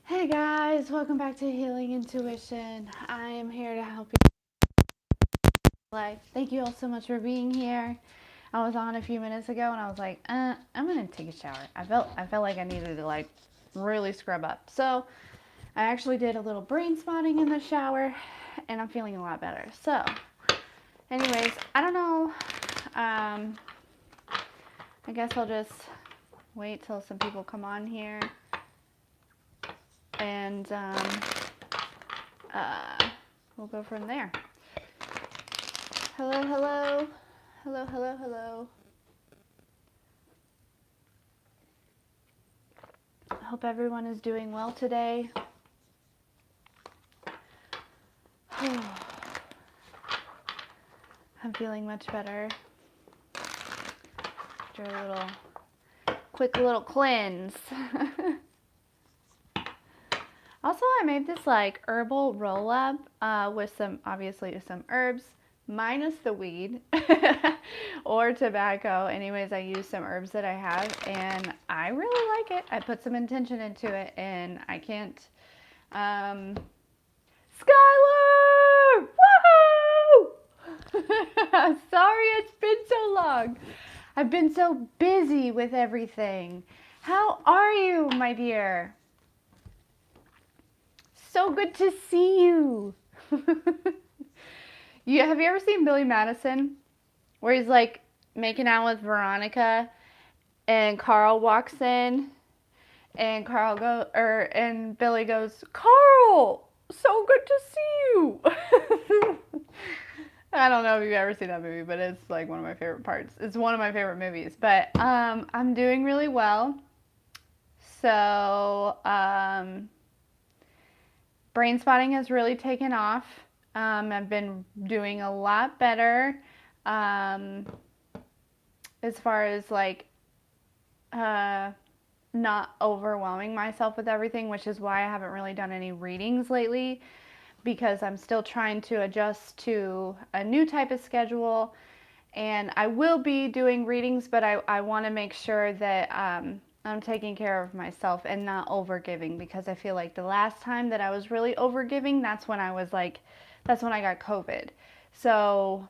Hey guys, welcome back to Healing Intuition. I am here to help you life. Thank you all so much for being here. I was on a few minutes ago and I was like, I'm gonna take a shower. I felt like I needed to like really scrub up. So I actually did a little brain spotting in the shower and I'm feeling a lot better. So anyways, I don't know. I guess I'll just wait till some people come on here and we'll go from there. Hello, hello. Hello, hello, hello. I hope everyone is doing well today. I'm feeling much better after a quick little cleanse. Also, I made this like herbal roll up with obviously some herbs, minus the weed or tobacco. Anyways, I used some herbs that I have and I really like it. I put some intention into it and I can't. Skylar! Woohoo! Sorry it's been so long. I've been so busy with everything. How are you, my dear? So good to see you. Have you ever seen Billy Madison? Where he's like making out with Veronica and Carl walks in and Billy goes, Carl, so good to see you. I don't know if you've ever seen that movie, but it's like one of my favorite parts. It's one of my favorite movies. But I'm doing really well. So brain spotting has really taken off. I've been doing a lot better as far as like not overwhelming myself with everything, which is why I haven't really done any readings lately, because I'm still trying to adjust to a new type of schedule. And I will be doing readings, but I want to make sure that I'm taking care of myself and not overgiving, because I feel like the last time that I was really overgiving, that's when I got COVID. So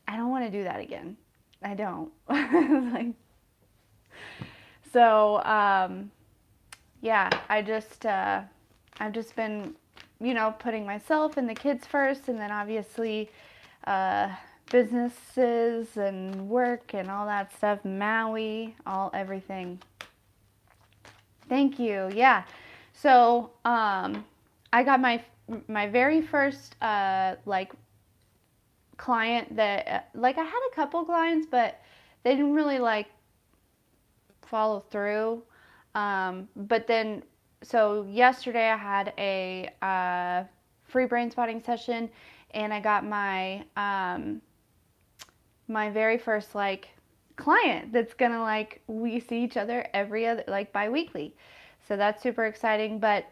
I don't want to do that again. I don't. Like, so yeah, I've just been, putting myself and the kids first, and then obviously businesses and work and all that stuff, Maui, everything. Thank you. Yeah. So I got my very first like client that like I had a couple clients, but they didn't really like follow through. But then, so yesterday I had a free brain spotting session, and I got my my very first like client that's gonna like we see each other every other like bi-weekly. So that's super exciting. But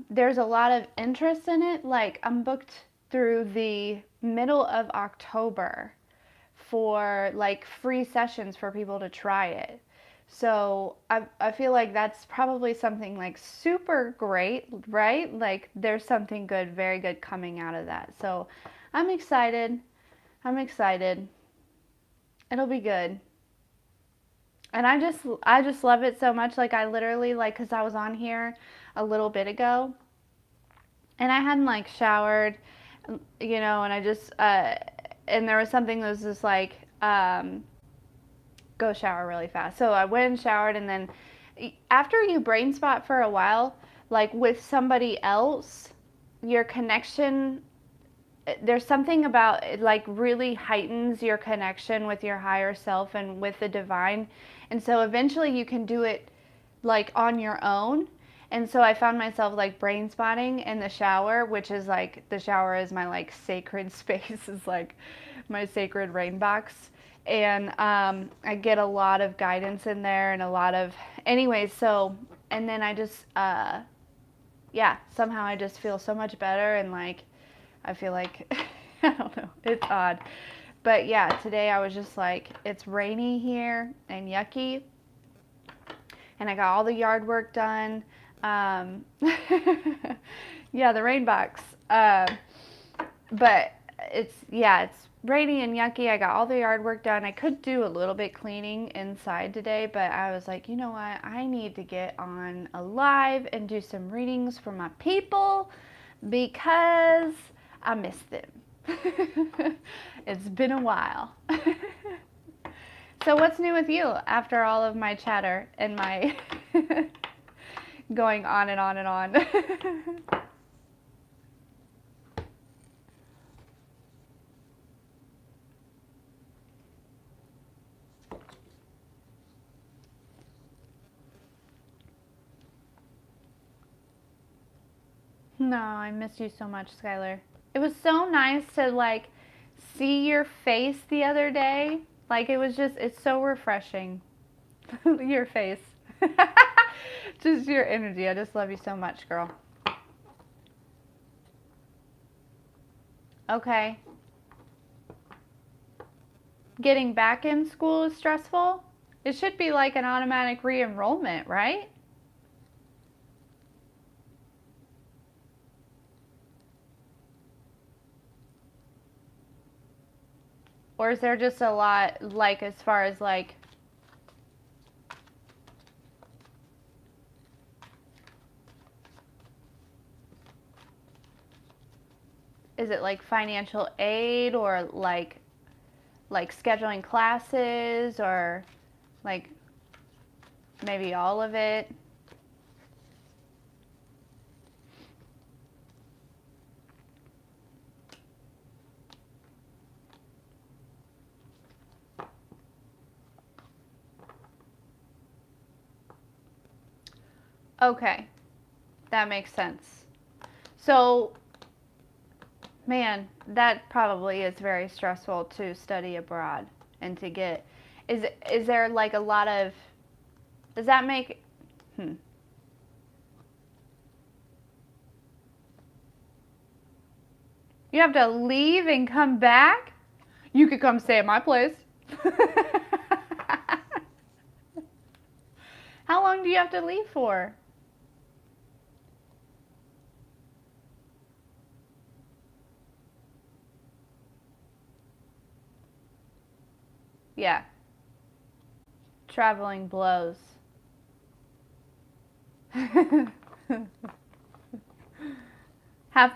there's a lot of interest in it. Like I'm booked through the middle of October for like free sessions for people to try it. So I feel like that's probably something like super great, right? Like there's something good, very good coming out of that. So I'm excited. I'm excited. It'll be good. And I just love it so much. Like I literally like, cause I was on here a little bit ago and I hadn't like showered, and I just and there was something that was just like go shower really fast. So I went and showered, and then after you brain spot for a while, like with somebody else, your connection, there's something about it like really heightens your connection with your higher self and with the divine. And so eventually you can do it like on your own. And so I found myself like brain spotting in the shower, which is like the shower is my like sacred space, is like my sacred rain box. And I get a lot of guidance in there and a lot of, anyways. So, and then I just, yeah, somehow I just feel so much better, and like, I feel like, I don't know, it's odd. But yeah, today I was just like, it's rainy here and yucky. And I got all the yard work done. Yeah, the rain box. But it's rainy and yucky. I got all the yard work done. I could do a little bit cleaning inside today, but I was like, you know what? I need to get on a live and do some readings for my people because I miss them. It's been a while. So what's new with you after all of my chatter and my going on and on and on? No, I miss you so much, Skylar. It was so nice to like see your face the other day. Like it was just, it's so refreshing. Your face. Just your energy. I just love you so much, girl. Okay. Getting back in school is stressful? It should be like an automatic re-enrollment, right? Or is there just a lot, like, as far as, like, is it like financial aid or like scheduling classes or like maybe all of it? Okay, that makes sense. So, man, that probably is very stressful to study abroad and to get. Is there like a lot of? Does that make? Hmm. You have to leave and come back? You could come stay at my place. How long do you have to leave for? Yeah, traveling blows. Half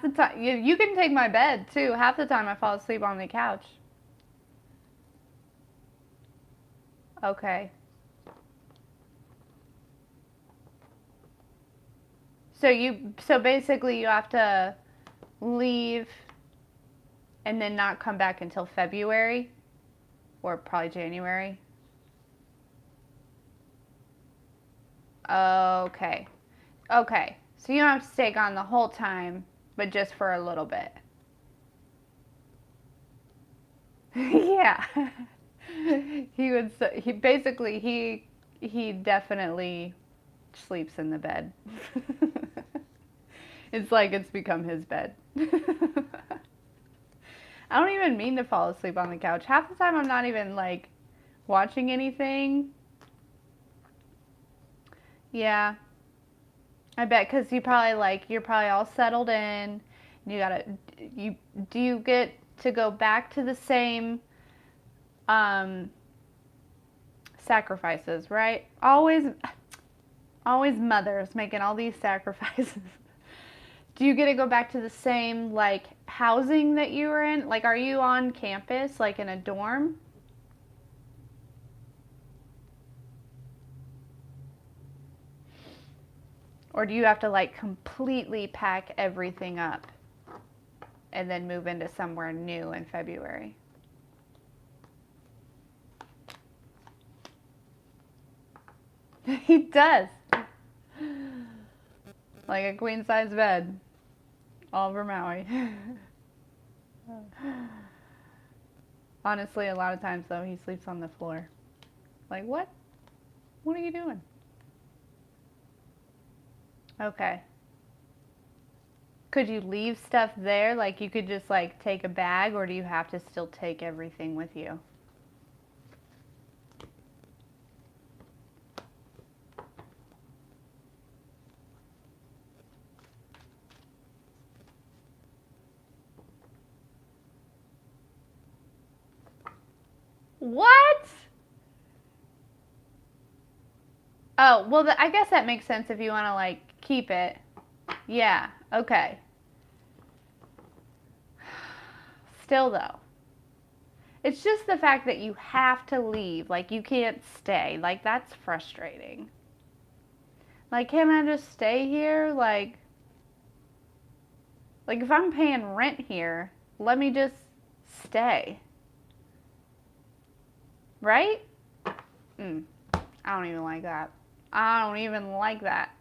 the time, you can take my bed too. Half the time I fall asleep on the couch. Okay. So basically you have to leave and then not come back until February or probably January. Okay. Okay. So you don't have to stay gone the whole time, but just for a little bit. Yeah. He basically he definitely sleeps in the bed. It's like it's become his bed. I don't even mean to fall asleep on the couch. Half the time I'm not even like watching anything. Yeah. I bet cuz you're probably all settled in. You got to you do you get to go back to the same um sacrifices, right? Always mothers making all these sacrifices. Do you get to go back to the same like housing that you were in? Like are you on campus like in a dorm? Or do you have to like completely pack everything up and then move into somewhere new in February? He does. Like a queen size bed all over Maui. Honestly, a lot of times though, he sleeps on the floor. Like, what? What are you doing? Okay. Could you leave stuff there? Like you could just like take a bag, or do you have to still take everything with you? What? Oh, well, I guess that makes sense if you want to like keep it. Yeah, okay. Still though, it's just the fact that you have to leave. Like you can't stay. Like that's frustrating. Like, can't I just stay here? Like if I'm paying rent here, let me just stay. Right? Mm, I don't even like that. I don't even like that.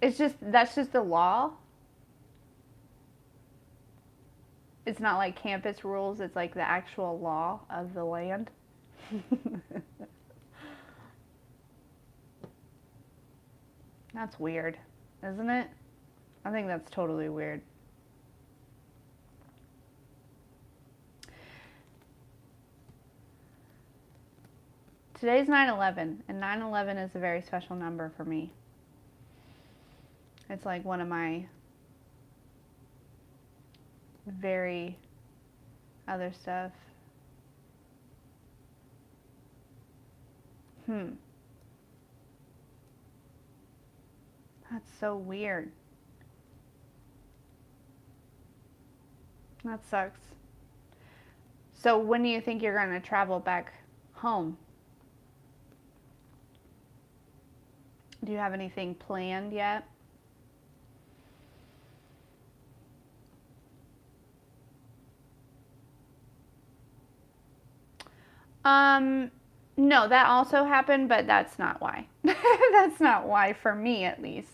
It's just, that's just the law. It's not like campus rules, it's like the actual law of the land. That's weird, isn't it? I think that's totally weird. Today's 9/11, and 9/11 is a very special number for me. It's like one of my very other stuff. That's so weird. That sucks. So when do you think you're going to travel back home? Do you have anything planned yet? No, that also happened, but that's not why. That's not why, for me at least.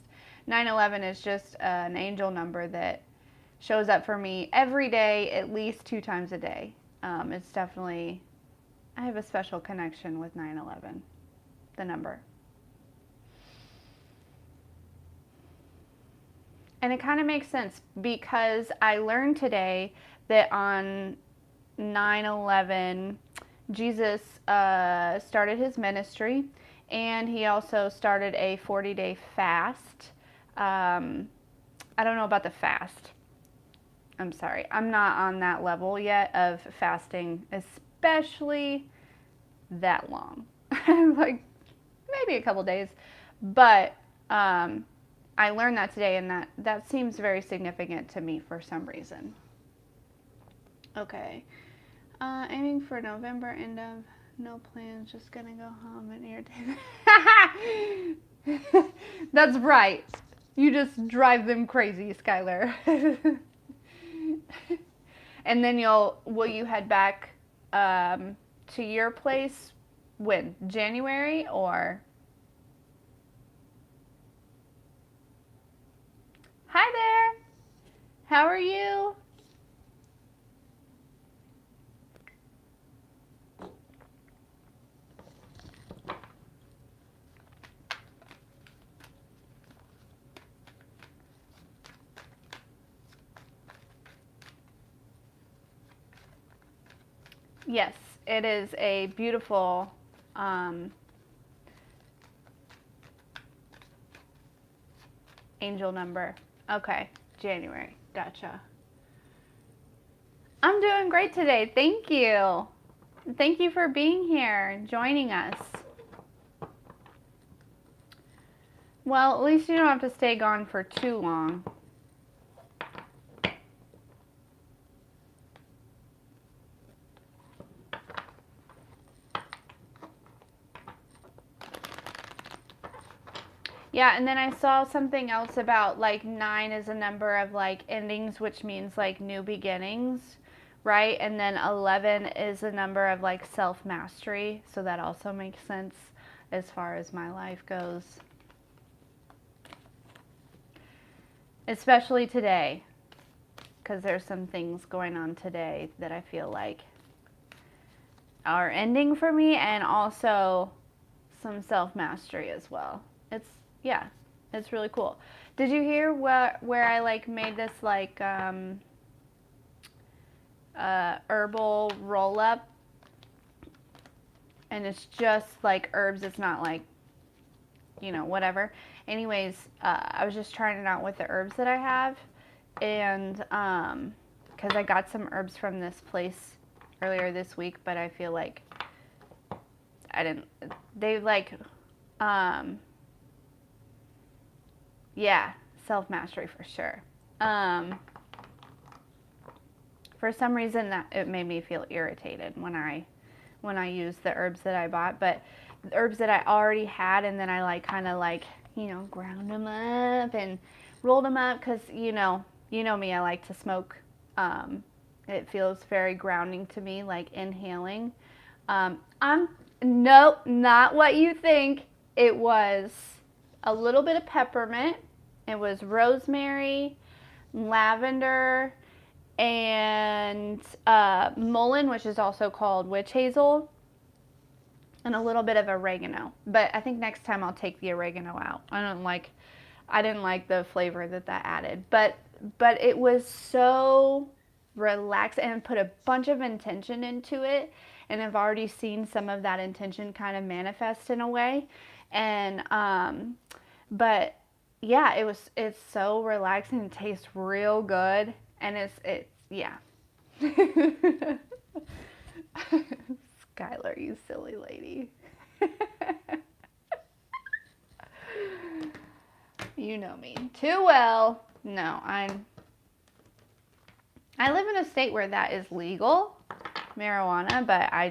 9/11 is just an angel number that shows up for me every day, at least 2 times a day. It's definitely, I have a special connection with 9/11, the number. And it kind of makes sense because I learned today that on 9/11, Jesus started his ministry, and he also started a 40-day fast. I don't know about the fast. I'm sorry. I'm not on that level yet of fasting, especially that long. Like maybe a couple days. But I learned that today, and that seems very significant to me for some reason. Okay. Aiming for November, end of no plans, just gonna go home and irritate. That's right. You just drive them crazy, Skylar. And then will you head back to your place when? January or? Hi there. How are you? Yes, it is a beautiful angel number. Okay, January. Gotcha. I'm doing great today. Thank you. Thank you for being here and joining us. Well, at least you don't have to stay gone for too long. Yeah, and then I saw something else about like 9 is a number of like endings, which means like new beginnings, right? And then 11 is a number of like self mastery. So that also makes sense as far as my life goes. Especially today, because there's some things going on today that I feel like are ending for me, and also some self mastery as well. Yeah, it's really cool. Did you hear where I like made this like herbal roll up, and it's just like herbs. It's not like, you know, whatever. Anyways, I was just trying it out with the herbs that I have, and because I got some herbs from this place earlier this week, but I feel like I didn't. They like, yeah, self mastery for sure. For some reason that it made me feel irritated when I used the herbs that I bought, but the herbs that I already had, and then I like kind of like, you know, ground them up and rolled them up because you know me, I like to smoke. It feels very grounding to me, like inhaling. I'm Nope, not what you think. It was a little bit of peppermint. It was rosemary, lavender, and mullein, which is also called witch hazel, and a little bit of oregano. But I think next time I'll take the oregano out. I didn't like the flavor that added. But it was so relaxed and put a bunch of intention into it. And I've already seen some of that intention kind of manifest in a way. And but yeah, it's so relaxing and tastes real good. And it's yeah. Skylar, you silly lady. You know me too well. No, I live in a state where that is legal, marijuana, but I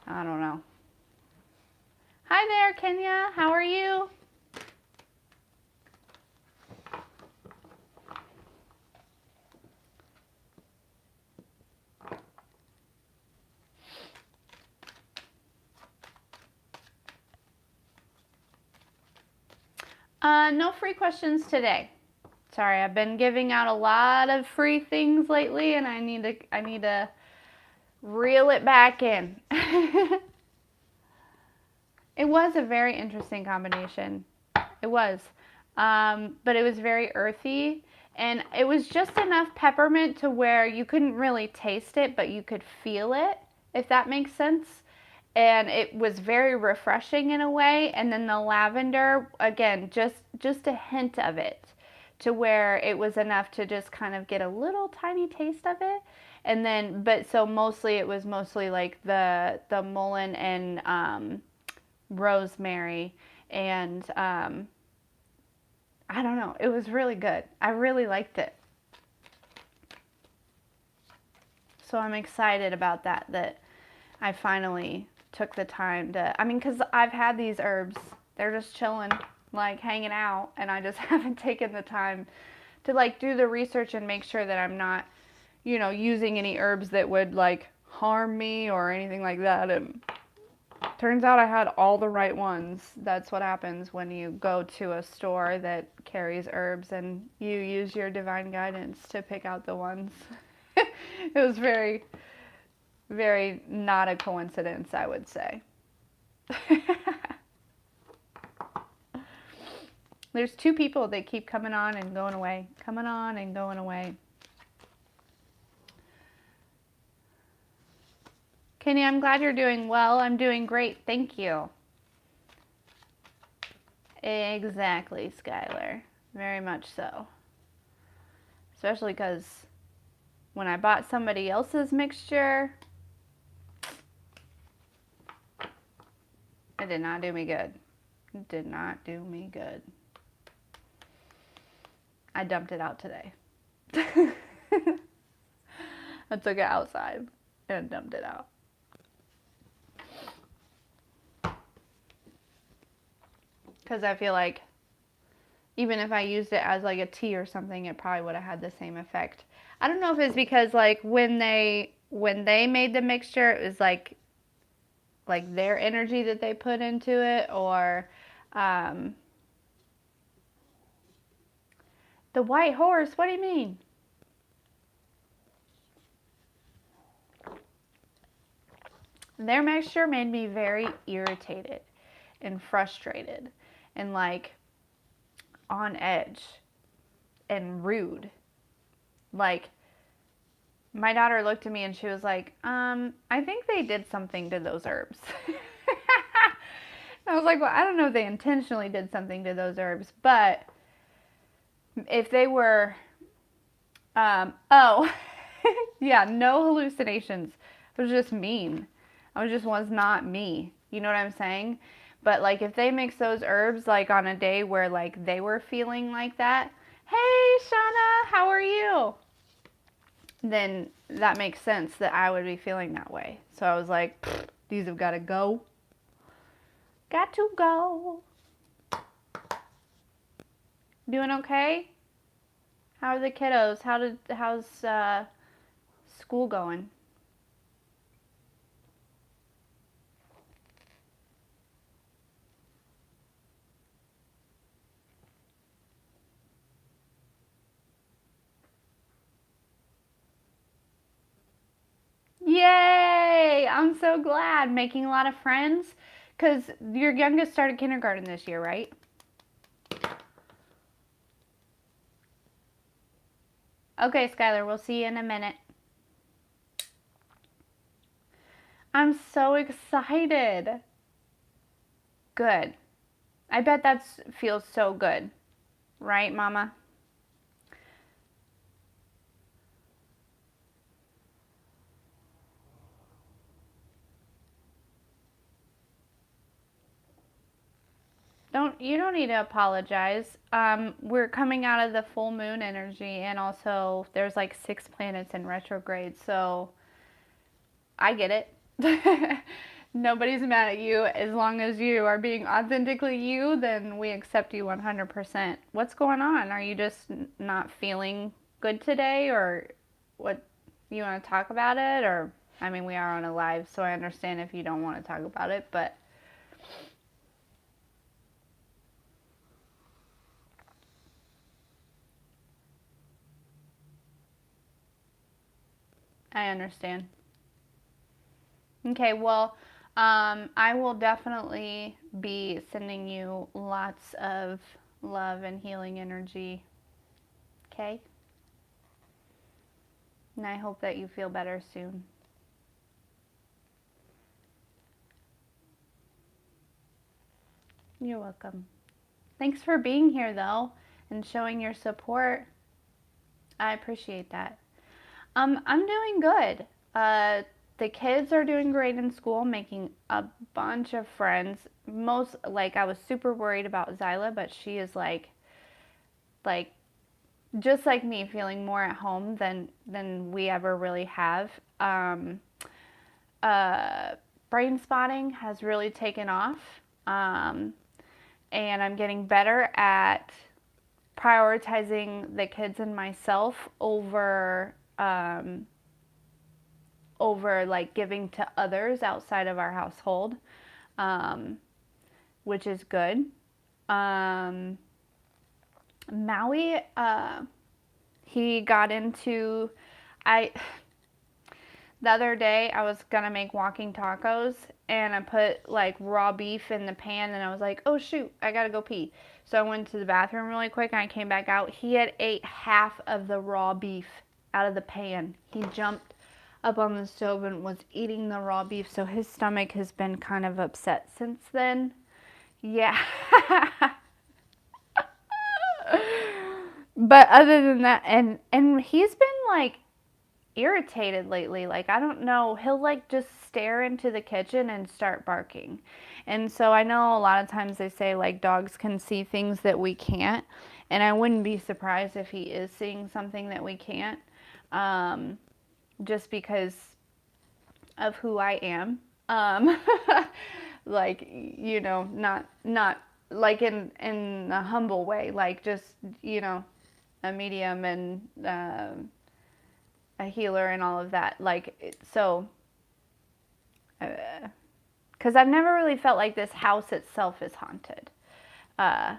don't know. Hi there, Kenya. How are you? No free questions today. Sorry, I've been giving out a lot of free things lately, and I need to reel it back in. It was a very interesting combination. It was, but it was very earthy, and it was just enough peppermint to where you couldn't really taste it, but you could feel it, if that makes sense. And it was very refreshing in a way. And then the lavender, again, just a hint of it, to where it was enough to just kind of get a little tiny taste of it. And then, but so mostly it was mostly like the mullein and rosemary, and I don't know, it was really good. I really liked it. So I'm excited about that I finally took the time to, I mean, because I've had these herbs, they're just chilling, like hanging out, and I just haven't taken the time to like do the research and make sure that I'm not, you know, using any herbs that would like harm me or anything like that. And turns out I had all the right ones. That's what happens when you go to a store that carries herbs and you use your divine guidance to pick out the ones. It was very, very not a coincidence, I would say. There's two people that keep coming on and going away, coming on and going away. Kenny, I'm glad you're doing well. I'm doing great. Thank you. Exactly, Skylar. Very much so. Especially because when I bought somebody else's mixture, it did not do me good. It did not do me good. I dumped it out today. I took it outside and dumped it out. Because I feel like even if I used it as like a tea or something, it probably would have had the same effect. I don't know if it's because like when they made the mixture, it was like their energy that they put into it, or the white horse. What do you mean? Their mixture made me very irritated and frustrated, and like on edge and rude. Like, my daughter looked at me and she was like, I think they did something to those herbs. I was like, well, I don't know if they intentionally did something to those herbs, but if they were, oh, yeah, no hallucinations. It was just mean. Was not me. You know what I'm saying? But like, if they mix those herbs like on a day where like they were feeling like that, hey, Shauna, how are you? Then that makes sense that I would be feeling that way. So I was like, these have got to go. Got to go. Doing okay? How are the kiddos? How's school going? Yay! I'm so glad. Making a lot of friends. Because your youngest started kindergarten this year, right? Okay, Skylar, we'll see you in a minute. I'm so excited. Good. I bet that feels so good. Right, Mama? You don't need to apologize. We're coming out of the full moon energy, and also there's like 6 planets in retrograde, so I get it. Nobody's mad at you as long as you are being authentically you. Then we accept you 100%. What's going on? Are you just not feeling good today, or what? You want to talk about it, or I mean, we are on a live, so I understand if you don't want to talk about it, but. I understand. Okay, well, I will definitely be sending you lots of love and healing energy. Okay? And I hope that you feel better soon. You're welcome. Thanks for being here, though, and showing your support. I appreciate that. I'm doing good. The kids are doing great in school, making a bunch of friends. I was super worried about Zyla, but she is like just like me, feeling more at home than we ever really have. Uh, Brain spotting has really taken off, and I'm getting better at prioritizing the kids and myself over like giving to others outside of our household, which is good. Maui, he got into, I, the other day I was gonna make walking tacos and I put like raw beef in the pan and I was like, oh shoot, I gotta go pee. So I went to the bathroom really quick and I came back out. He had ate half of the raw beef out of the pan. He jumped up on the stove and was eating the raw beef, so his stomach has been kind of upset since then. Yeah. But other than that, and he's been like irritated lately. Like, I don't know, he'll like just stare into the kitchen and start barking. And so I know a lot of times they say like dogs can see things that we can't, and I wouldn't be surprised if he is seeing something that we can't, just because of who I am. Like, not like in a humble way, like just, a medium and a healer and all of that. Like, so, because I've never really felt like this house itself is haunted. Uh,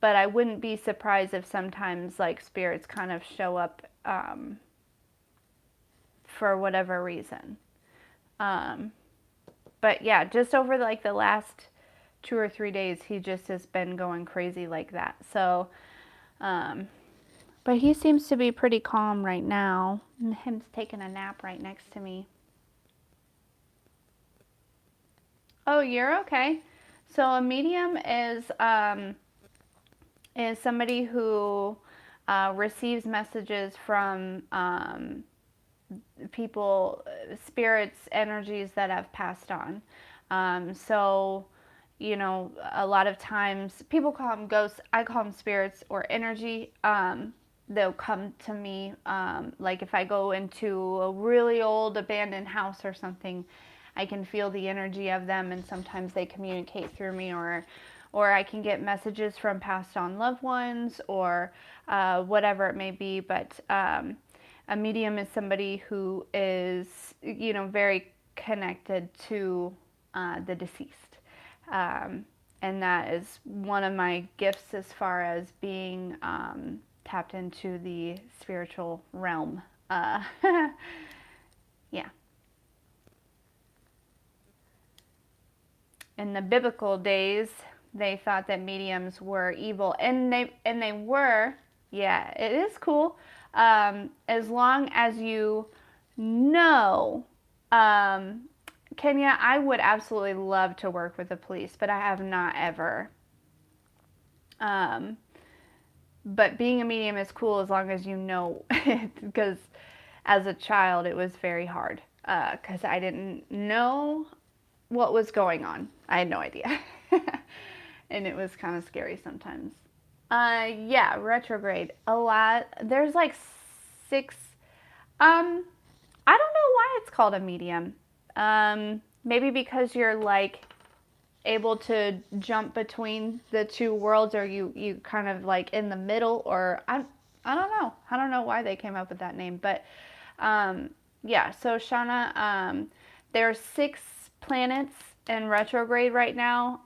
but I wouldn't be surprised if sometimes like spirits kind of show up for whatever reason. But yeah, just over like the last 2 or 3 days, he just has been going crazy like that. So, but he seems to be pretty calm right now. And him's taking a nap right next to me. Oh, you're okay. So a medium is somebody who receives messages from people, spirits, energies that have passed on. So, you know, a lot of times people call them ghosts. I call them spirits or energy. They'll come to me. Like if I go into a really old abandoned house or something, I can feel the energy of them, and sometimes they communicate through me, or I can get messages from passed on loved ones, or whatever it may be. But a medium is somebody who is, you know, very connected to the deceased. And that is one of my gifts as far as being tapped into the spiritual realm. Yeah. In the biblical days, they thought that mediums were evil, and they were. Yeah, it is cool. As long as you know, um, Kenya, I would absolutely love to work with the police, but I have not ever. Um, but being a medium is cool as long as you know it, because as a child it was very hard because I didn't know what was going on. I had no idea. And it was kind of scary sometimes. Yeah, retrograde. A lot. There's like six. I don't know why it's called a medium. Maybe because you're like able to jump between the two worlds, or you kind of like in the middle, or I don't know. I don't know why they came up with that name, but yeah. So Shauna, there are 6 planets in retrograde right now.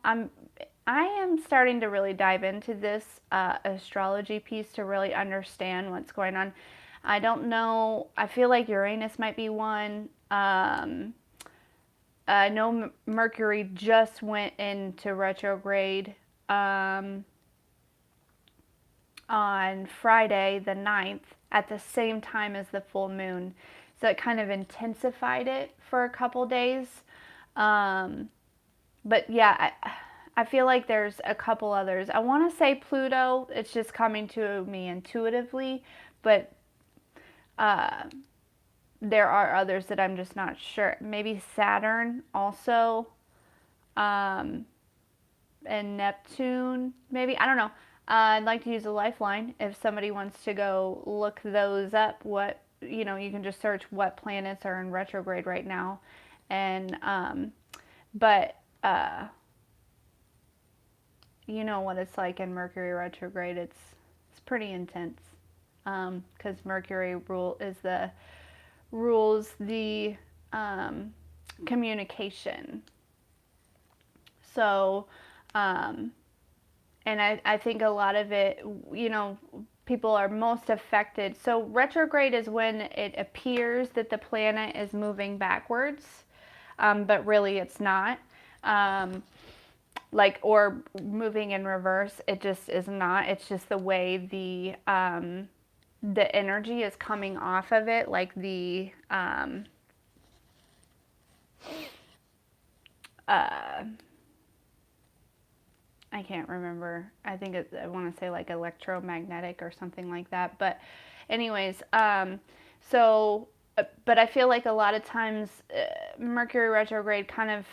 I am starting to really dive into this astrology piece to really understand what's going on. I don't know. I feel like Uranus might be one. I know Mercury just went into retrograde on Friday the 9th at the same time as the full moon. So it kind of intensified it for a couple days. But yeah, I feel like there's a couple others. I want to say Pluto. It's just coming to me intuitively, but there are others that I'm just not sure. Maybe Saturn also, and Neptune. Maybe, I don't know. I'd like to use a lifeline if somebody wants to go look those up. What, you know, you can just search what planets are in retrograde right now, and but you know what it's like in Mercury retrograde. It's pretty intense because Mercury rules the communication. So, and I think a lot of it, you know, people are most affected. So retrograde is when it appears that the planet is moving backwards, but really it's not. Like, or moving in reverse, it just is not. It's just the way the energy is coming off of it, like the I can't remember. I think I want to say like electromagnetic or something like that. But, anyways, so, but I feel like a lot of times Mercury retrograde kind of,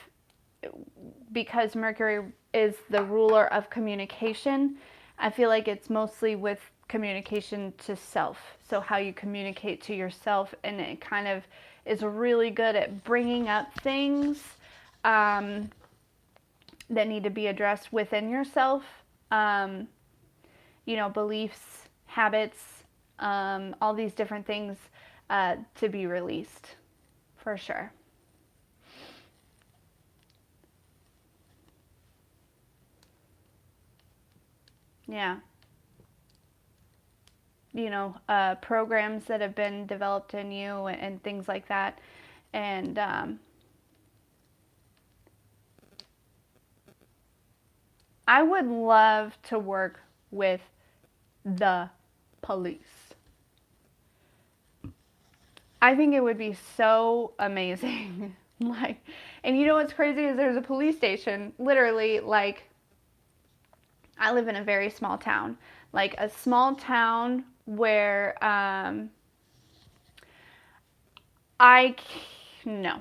because Mercury is the ruler of communication, I feel like it's mostly with communication to self. So how you communicate to yourself, and it kind of is really good at bringing up things that need to be addressed within yourself. You know, beliefs, habits, all these different things to be released, for sure. Yeah. You know, programs that have been developed in you, and things like that. And I would love to work with the police. I think it would be so amazing. Like, and you know what's crazy is there's a police station literally like I live in a very small town, like a small town where I no.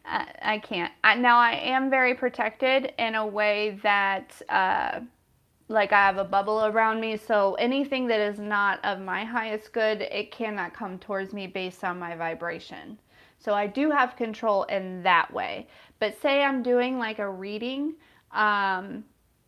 I can't. Now I am very protected in a way that like I have a bubble around me, so anything that is not of my highest good, it cannot come towards me based on my vibration. So I do have control in that way. But say I'm doing like a reading, um,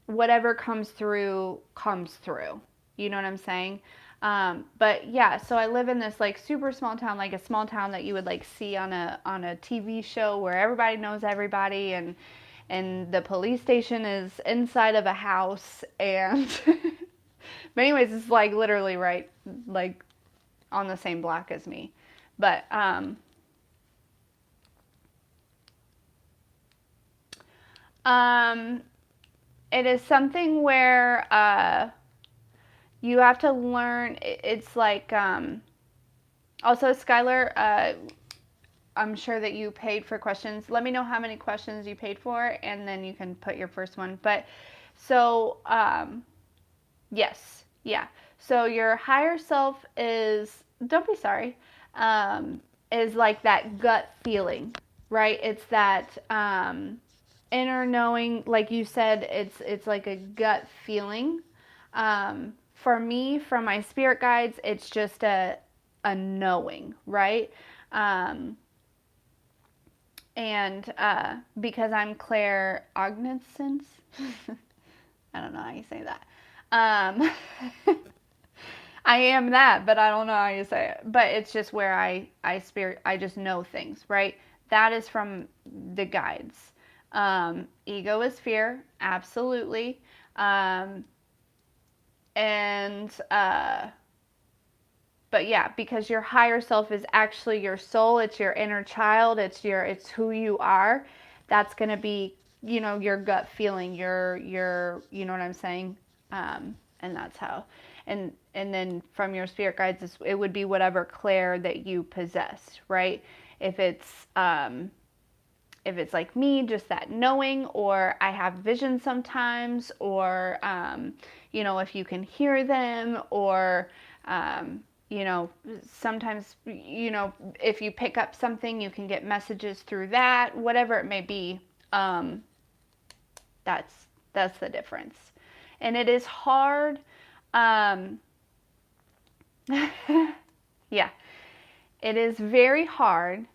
whatever comes through comes through. You know what I'm saying? But yeah, so I live in this like super small town, like a small town that you would like see on a TV show where everybody knows everybody, and the police station is inside of a house, and but anyways, it's like literally right like on the same block as me. But um it is something where you have to learn. It's like also Skylar, I'm sure that you paid for questions. Let me know how many questions you paid for, and then you can put your first one. But so, yes, yeah. So your higher self is, don't be sorry, is like that gut feeling, right? It's that inner knowing, like you said, it's like a gut feeling. For me, from my spirit guides, it's just a knowing, right? Um, and because I'm clairaugnisance, I don't know how you say that. Um, I am that, but I don't know how you say it. But it's just where I just know things, right? That is from the guides. Ego is fear, absolutely. Um, and but yeah, because your higher self is actually your soul, it's your inner child, it's who you are. That's going to be, you know, your gut feeling, your you know what I'm saying? And that's how. And then from your spirit guides, it would be whatever clair that you possess, right? If it's if it's like me, just that knowing, or I have visions sometimes, or you know, if you can hear them, or you know, sometimes, you know, if you pick up something, you can get messages through that, whatever it may be. Um, that's the difference, and it is hard. Um, yeah, it is very hard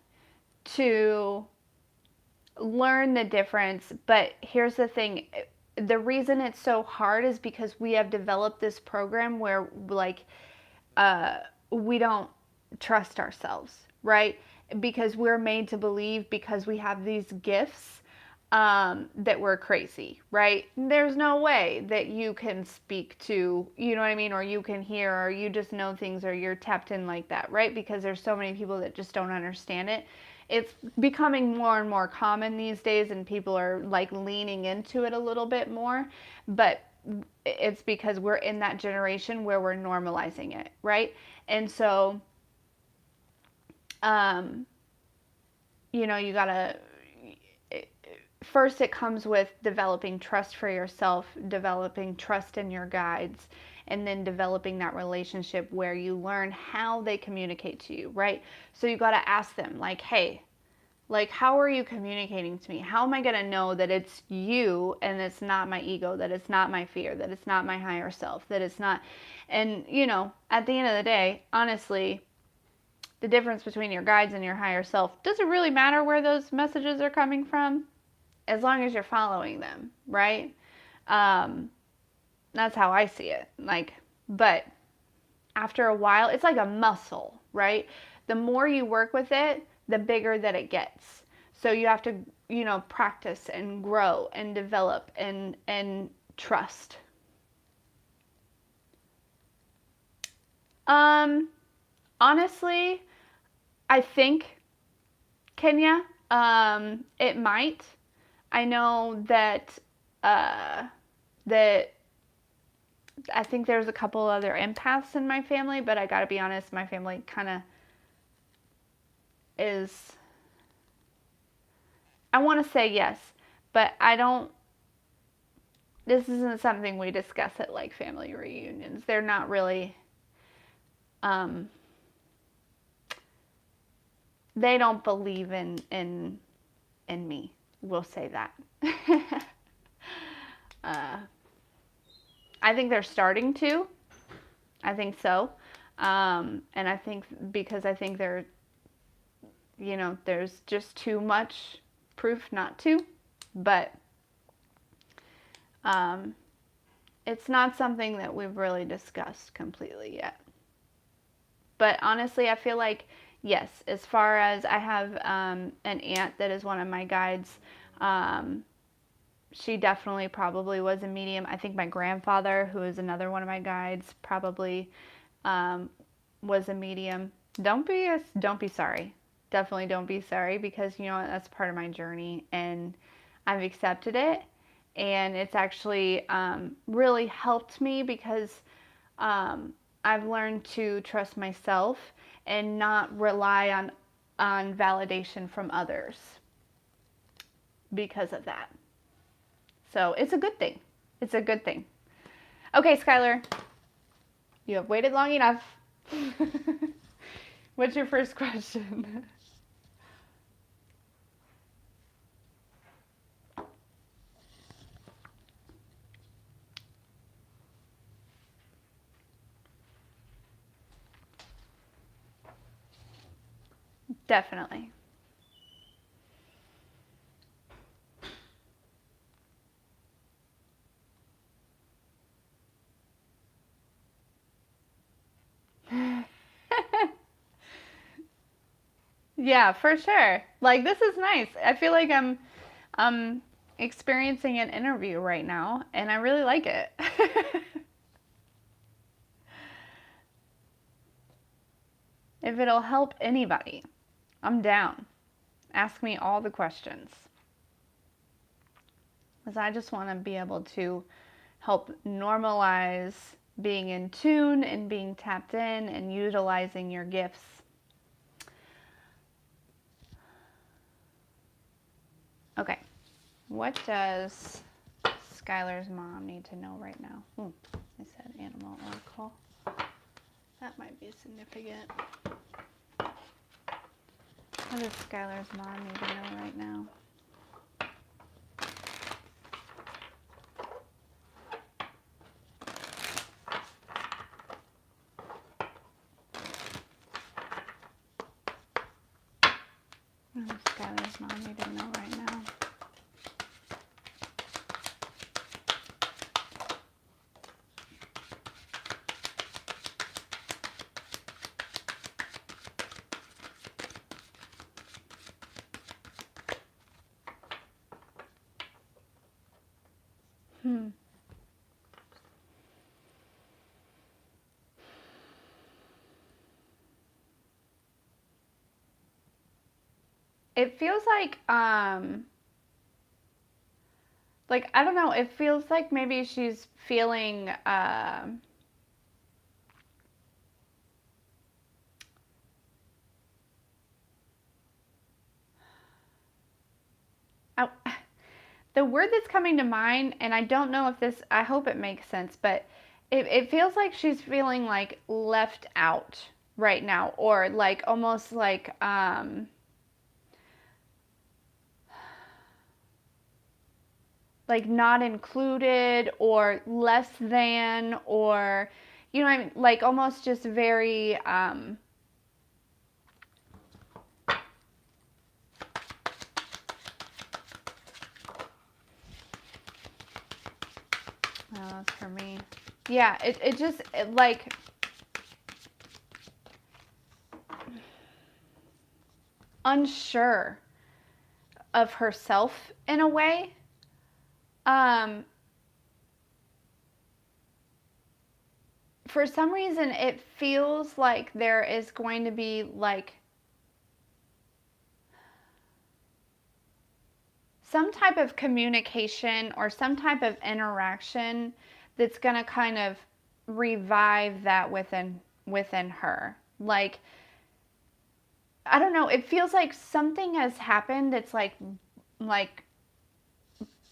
to learn the difference, but here's the thing. The reason it's so hard is because we have developed this program where like uh, we don't trust ourselves, right? Because we're made to believe because we have these gifts that we're crazy, right? There's no way that you can speak to, you know what I mean, or you can hear, or you just know things, or you're tapped in like that, right? Because there's so many people that just don't understand it. It's becoming more and more common these days, and people are like leaning into it a little bit more. But it's because we're in that generation where we're normalizing it, right? And so, um, you know, you gotta, first it comes with developing trust for yourself, developing trust in your guides, and then developing that relationship where you learn how they communicate to you, right? So you gotta ask them, like, hey, like, how are you communicating to me? How am I going to know that it's you and it's not my ego, that it's not my fear, that it's not my higher self, that it's not. And, you know, at the end of the day, honestly, the difference between your guides and your higher self, does it really matter where those messages are coming from? As long as you're following them, right? Um, that's how I see it. Like, but after a while, it's like a muscle, right? The more you work with it, the bigger that it gets. So you have to, you know, practice and grow and develop and trust. Um, honestly, I think Kenya, it might. I know that that I think there's a couple other empaths in my family, but I gotta be honest, my family kind of is, I want to say yes, but I don't, this isn't something we discuss at like family reunions. They're not really, um, they don't believe in me. We'll say that. uh, I think they're starting to. I think so. And I think because I think they're, there's just too much proof not to. But it's not something that we've really discussed completely yet. But honestly, I feel like, yes, as far as I have an aunt that is one of my guides, she definitely probably was a medium. I think my grandfather, who is another one of my guides, probably was a medium. Don't be sorry. Definitely don't be sorry, because that's part of my journey, and I've accepted it, and it's actually really helped me, because I've learned to trust myself and not rely on validation from others because of that. So it's a good thing. It's a good thing. Okay, Skylar, you have waited long enough. What's your first question? Definitely. Yeah, for sure. Like, this is nice. I feel like I'm experiencing an interview right now, and I really like it. If it'll help anybody, I'm down. Ask me all the questions. Because I just want to be able to help normalize being in tune and being tapped in and utilizing your gifts. Okay, what does Skylar's mom need to know right now? I said animal oracle. That might be significant. What does Skylar's mom need to know right now? What does Skylar's mom need to know right now? It feels like I don't know, it feels like maybe she's feeling I, the word that's coming to mind, and I don't know if this, I hope it makes sense, but it feels like she's feeling like left out right now, or like almost like not included, or less than, or you know what I mean? Like almost just very oh, that's for me. Yeah, it just like unsure of herself in a way. For some reason, it feels like there is going to be like some type of communication or some type of interaction that's going to kind of revive that within her. Like, I don't know, it feels like something has happened that's like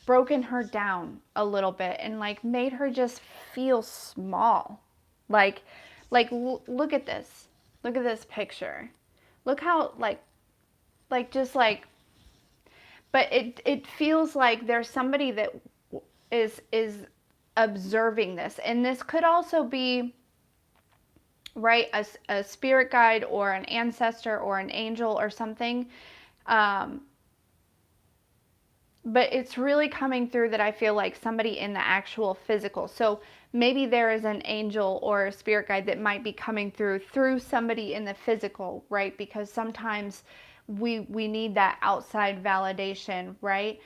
broken her down a little bit and like made her just feel small. Like look at this. Look at this picture. Look how like just like but it feels like there's somebody that is observing this. And this could also be right a spirit guide or an ancestor or an angel or something. But it's really coming through that I feel like somebody in the actual physical. So maybe there is an angel or a spirit guide that might be coming through somebody in the physical, right? Because sometimes we need that outside validation, right?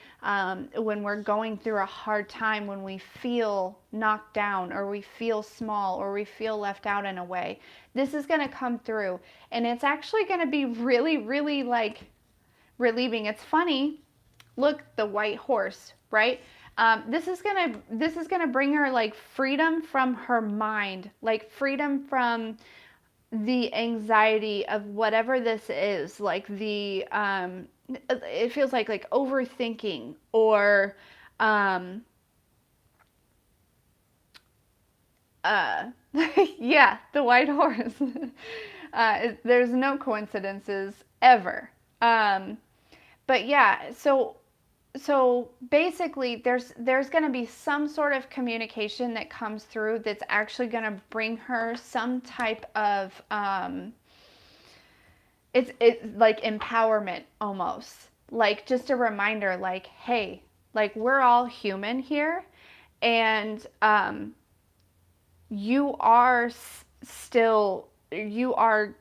When we're going through a hard time, when we feel knocked down or we feel small or we feel left out in a way, this is going to come through, and it's actually going to be really, really like relieving. It's funny. Look, the white horse, right? This is gonna bring her like freedom from her mind, like freedom from the anxiety of whatever this is, like the it feels like overthinking or uh, yeah, the white horse. There's no coincidences ever. But yeah, so basically there's going to be some sort of communication that comes through that's actually going to bring her some type of it's like empowerment, almost like just a reminder, like, hey, like we're all human here, and you are still, you are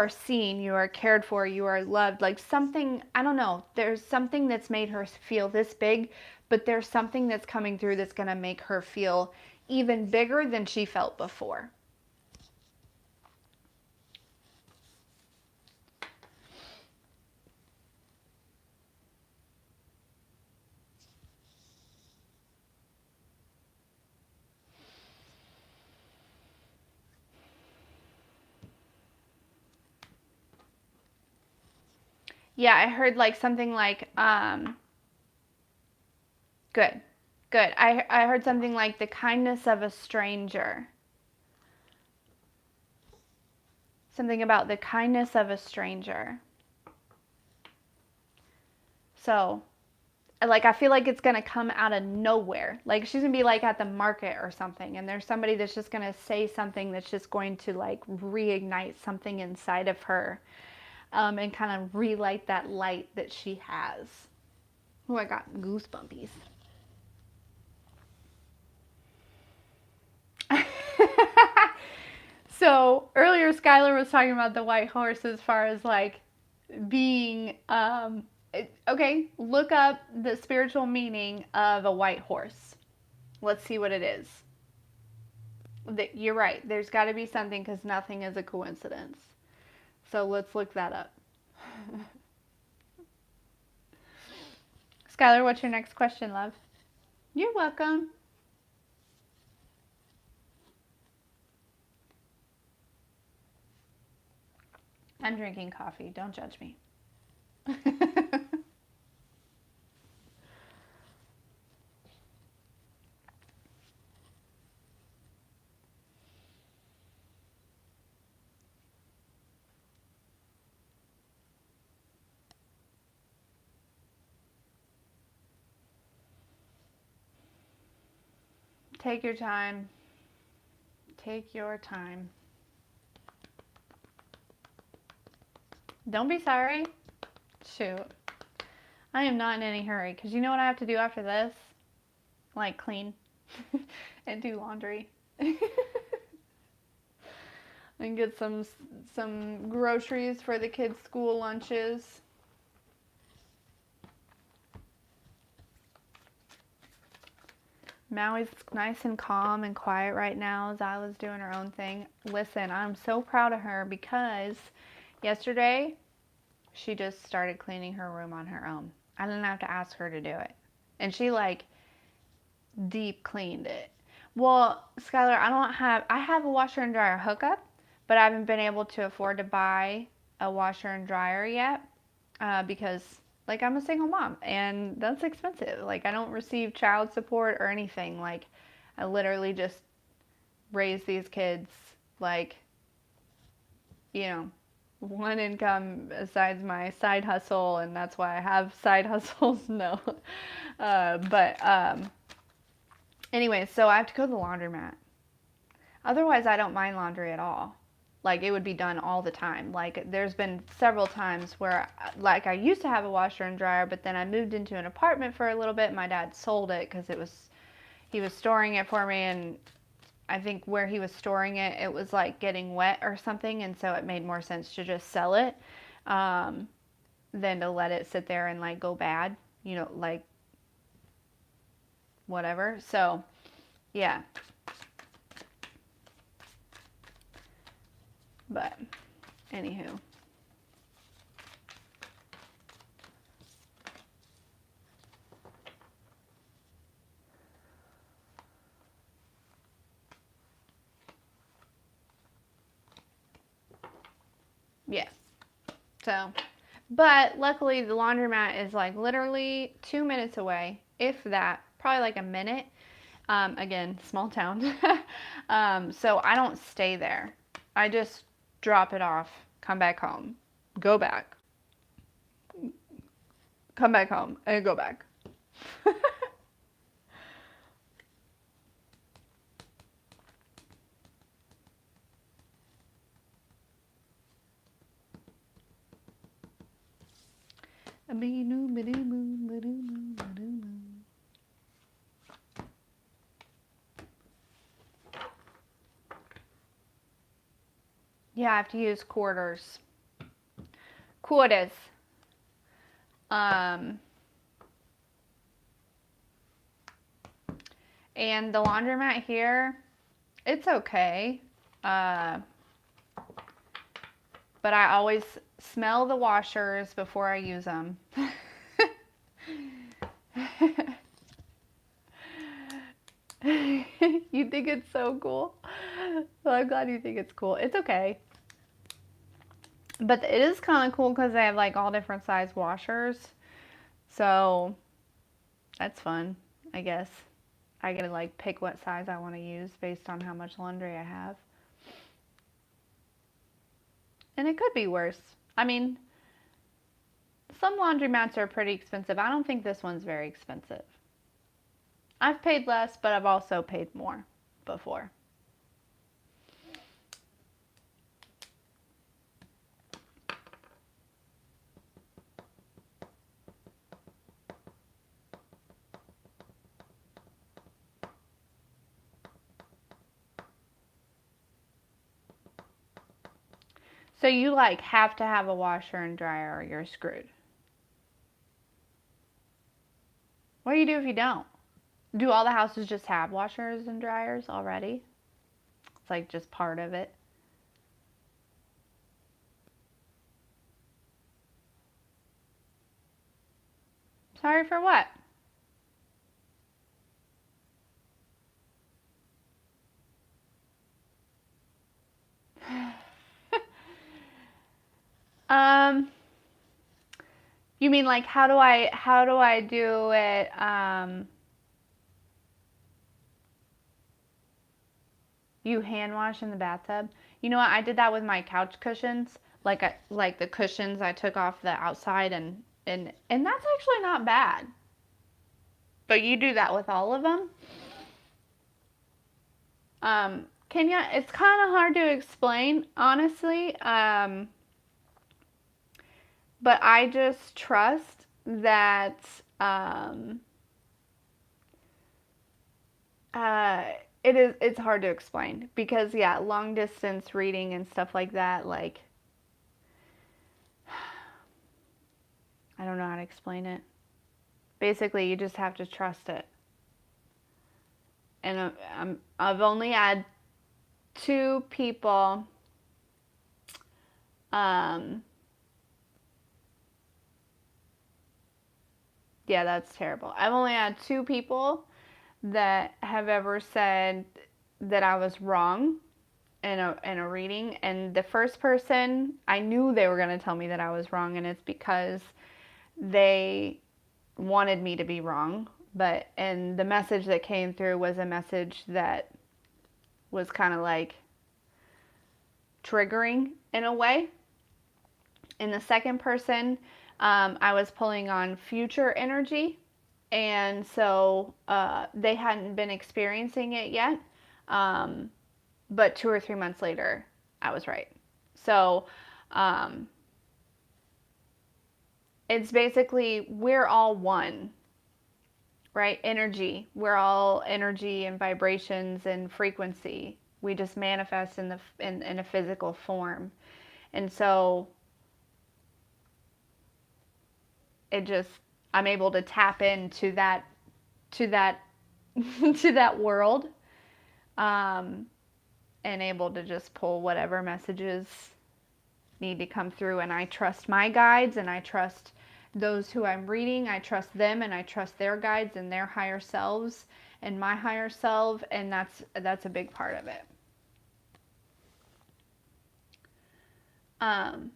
seen, you are cared for, you are loved. Like something, I don't know, there's something that's made her feel this big, but there's something that's coming through that's going to make her feel even bigger than she felt before. Yeah, I heard like something like good. Good. I heard something like the kindness of a stranger. Something about the kindness of a stranger. So, like, I feel like it's going to come out of nowhere. Like, she's going to be like at the market or something, and there's somebody that's just going to say something that's just going to like reignite something inside of her, and kind of relight that light that she has. Oh, I got goosebumpies. So earlier Skylar was talking about the white horse as far as like being okay, look up the spiritual meaning of a white horse. Let's see what it is. You're right, there's got to be something, because nothing is a coincidence. So let's look that up. Skylar, what's your next question, love? You're welcome. I'm drinking coffee. Don't judge me. Take your time. Take your time. Don't be sorry. Shoot. I am not in any hurry, because you know what I have to do after this? Like clean and do laundry. And get some groceries for the kids' school lunches. Maui's nice and calm and quiet right now. Zyla's doing her own thing. Listen, I'm so proud of her, because yesterday she just started cleaning her room on her own. I didn't have to ask her to do it. And she like deep cleaned it. Well, Skylar, I have a washer and dryer hookup, but I haven't been able to afford to buy a washer and dryer yet because like I'm a single mom and that's expensive. Like I don't receive child support or anything. Like I literally just raise these kids like, you know, one income besides my side hustle, and that's why I have side hustles. No. But anyway, so I have to go to the laundromat. Otherwise, I don't mind laundry at all. Like it would be done all the time. Like there's been several times where like I used to have a washer and dryer, but then I moved into an apartment for a little bit. My dad sold it because he was storing it for me, and I think where he was storing it, it was like getting wet or something, and so it made more sense to just sell it than to let it sit there and like go bad, you know, like whatever. So yeah, but anywho. Yes. So, but luckily the laundromat is like literally 2 minutes away, if that, probably like a minute. Again, small town. So I don't stay there. I just drop it off, come back home, go back, come back home, and go back. Yeah, I have to use quarters. Quarters. Um, and the laundromat here, it's okay. Uh, but I always smell the washers before I use them. You think it's so cool? Well, I'm glad you think it's cool. It's okay. But it is kind of cool because they have like all different size washers. So that's fun, I guess. I get to like pick what size I want to use based on how much laundry I have. And it could be worse. I mean, some laundromats are pretty expensive. I don't think this one's very expensive. I've paid less, but I've also paid more before. So you like have to have a washer and dryer or you're screwed. What do you do if you don't? Do all the houses just have washers and dryers already? It's like just part of it. Sorry for what? um, you mean like how do I do it? You hand wash in the bathtub? You know what? I did that with my couch cushions. Like the cushions, I took off the outside and that's actually not bad. But you do that with all of them? Kenya, it's kind of hard to explain, honestly. But I just trust that uh, it's hard to explain because yeah, long distance reading and stuff like that, like I don't know how to explain it. Basically, you just have to trust it. And I've only had two people um, Yeah, that's terrible. I've only had 2 people that have ever said that I was wrong in a reading, and the first person, I knew they were going to tell me that I was wrong, and it's because they wanted me to be wrong. And the message that came through was a message that was kind of like triggering in a way. In the second person, I was pulling on future energy, and so they hadn't been experiencing it yet. But 2 or 3 months later, I was right. So um, it's basically we're all one, right? Energy. We're all energy and vibrations and frequency. We just manifest in a physical form, and so it just I'm able to tap into that to that world, um, and able to just pull whatever messages need to come through. And I trust my guides, and I trust those who I'm reading. I trust them, and I trust their guides and their higher selves and my higher self, and that's a big part of it. Um,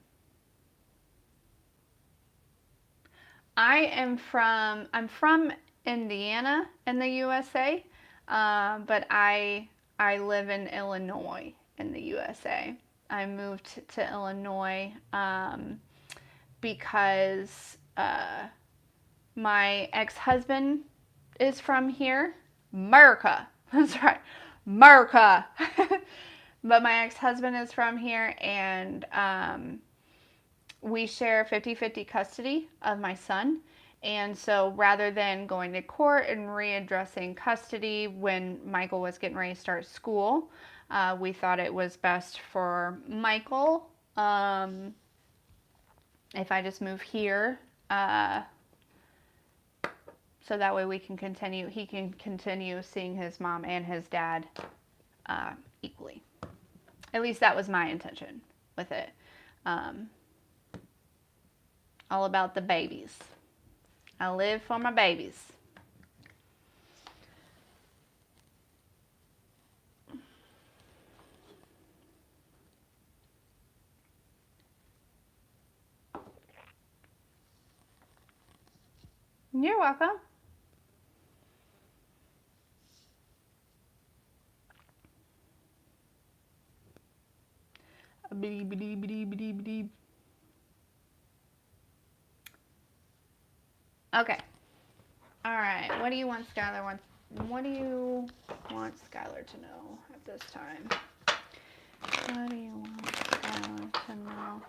I'm from Indiana in the USA, but I live in Illinois in the USA. I moved to Illinois because my ex-husband is from here. America. That's right. America. But my ex-husband is from here, and we share 50-50 custody of my son. And so rather than going to court and readdressing custody when Michael was getting ready to start school, we thought it was best for Michael if I just move here. So that way he can continue seeing his mom and his dad equally. At least that was my intention with it. All about the babies. I live for my babies. You're welcome. Okay. All right. What do you want Skylar to know at this time? What do you want Skylar to know?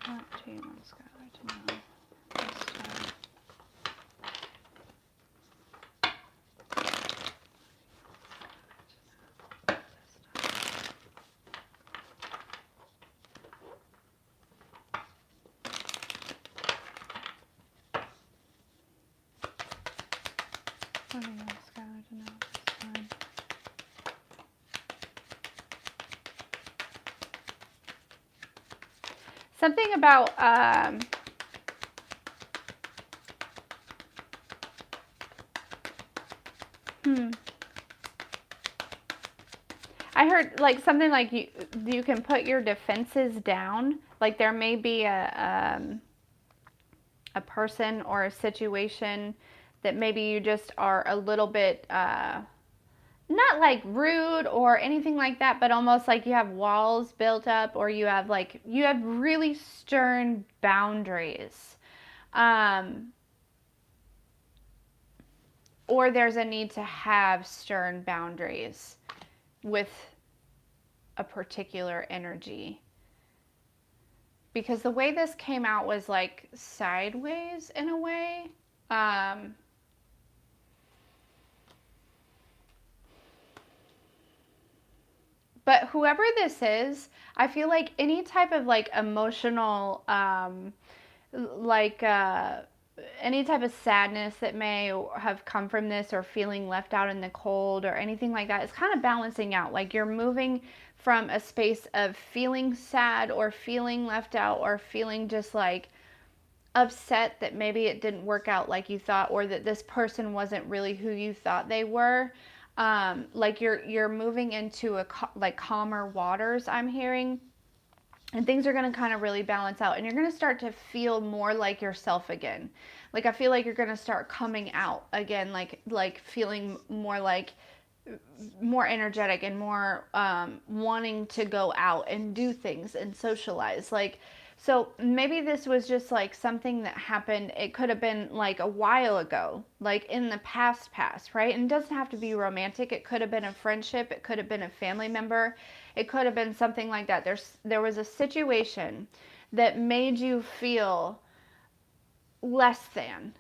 What do you want Skylar to know this time? What do you want Skylar to know this time? Something about I heard like something like you can put your defenses down. Like there may be a person or a situation that maybe you just are a little bit not like rude or anything like that, but almost like you have walls built up, or you have really stern boundaries. Or there's a need to have stern boundaries with a particular energy. Because the way this came out was like sideways in a way. But whoever this is, I feel like any type of like emotional, like any type of sadness that may have come from this, or feeling left out in the cold or anything like that, is kind of balancing out. Like you're moving from a space of feeling sad or feeling left out or feeling just like upset that maybe it didn't work out like you thought, or that this person wasn't really who you thought they were. Like you're moving into like calmer waters, I'm hearing, and things are going to kind of really balance out, and you're going to start to feel more like yourself again. Like I feel like you're going to start coming out again, like feeling more like more energetic and more wanting to go out and do things and socialize. Like, so maybe this was just like something that happened. It could have been like a while ago, like in the past, right? And it doesn't have to be romantic. It could have been a friendship. It could have been a family member. It could have been something like that. There was a situation that made you feel less than,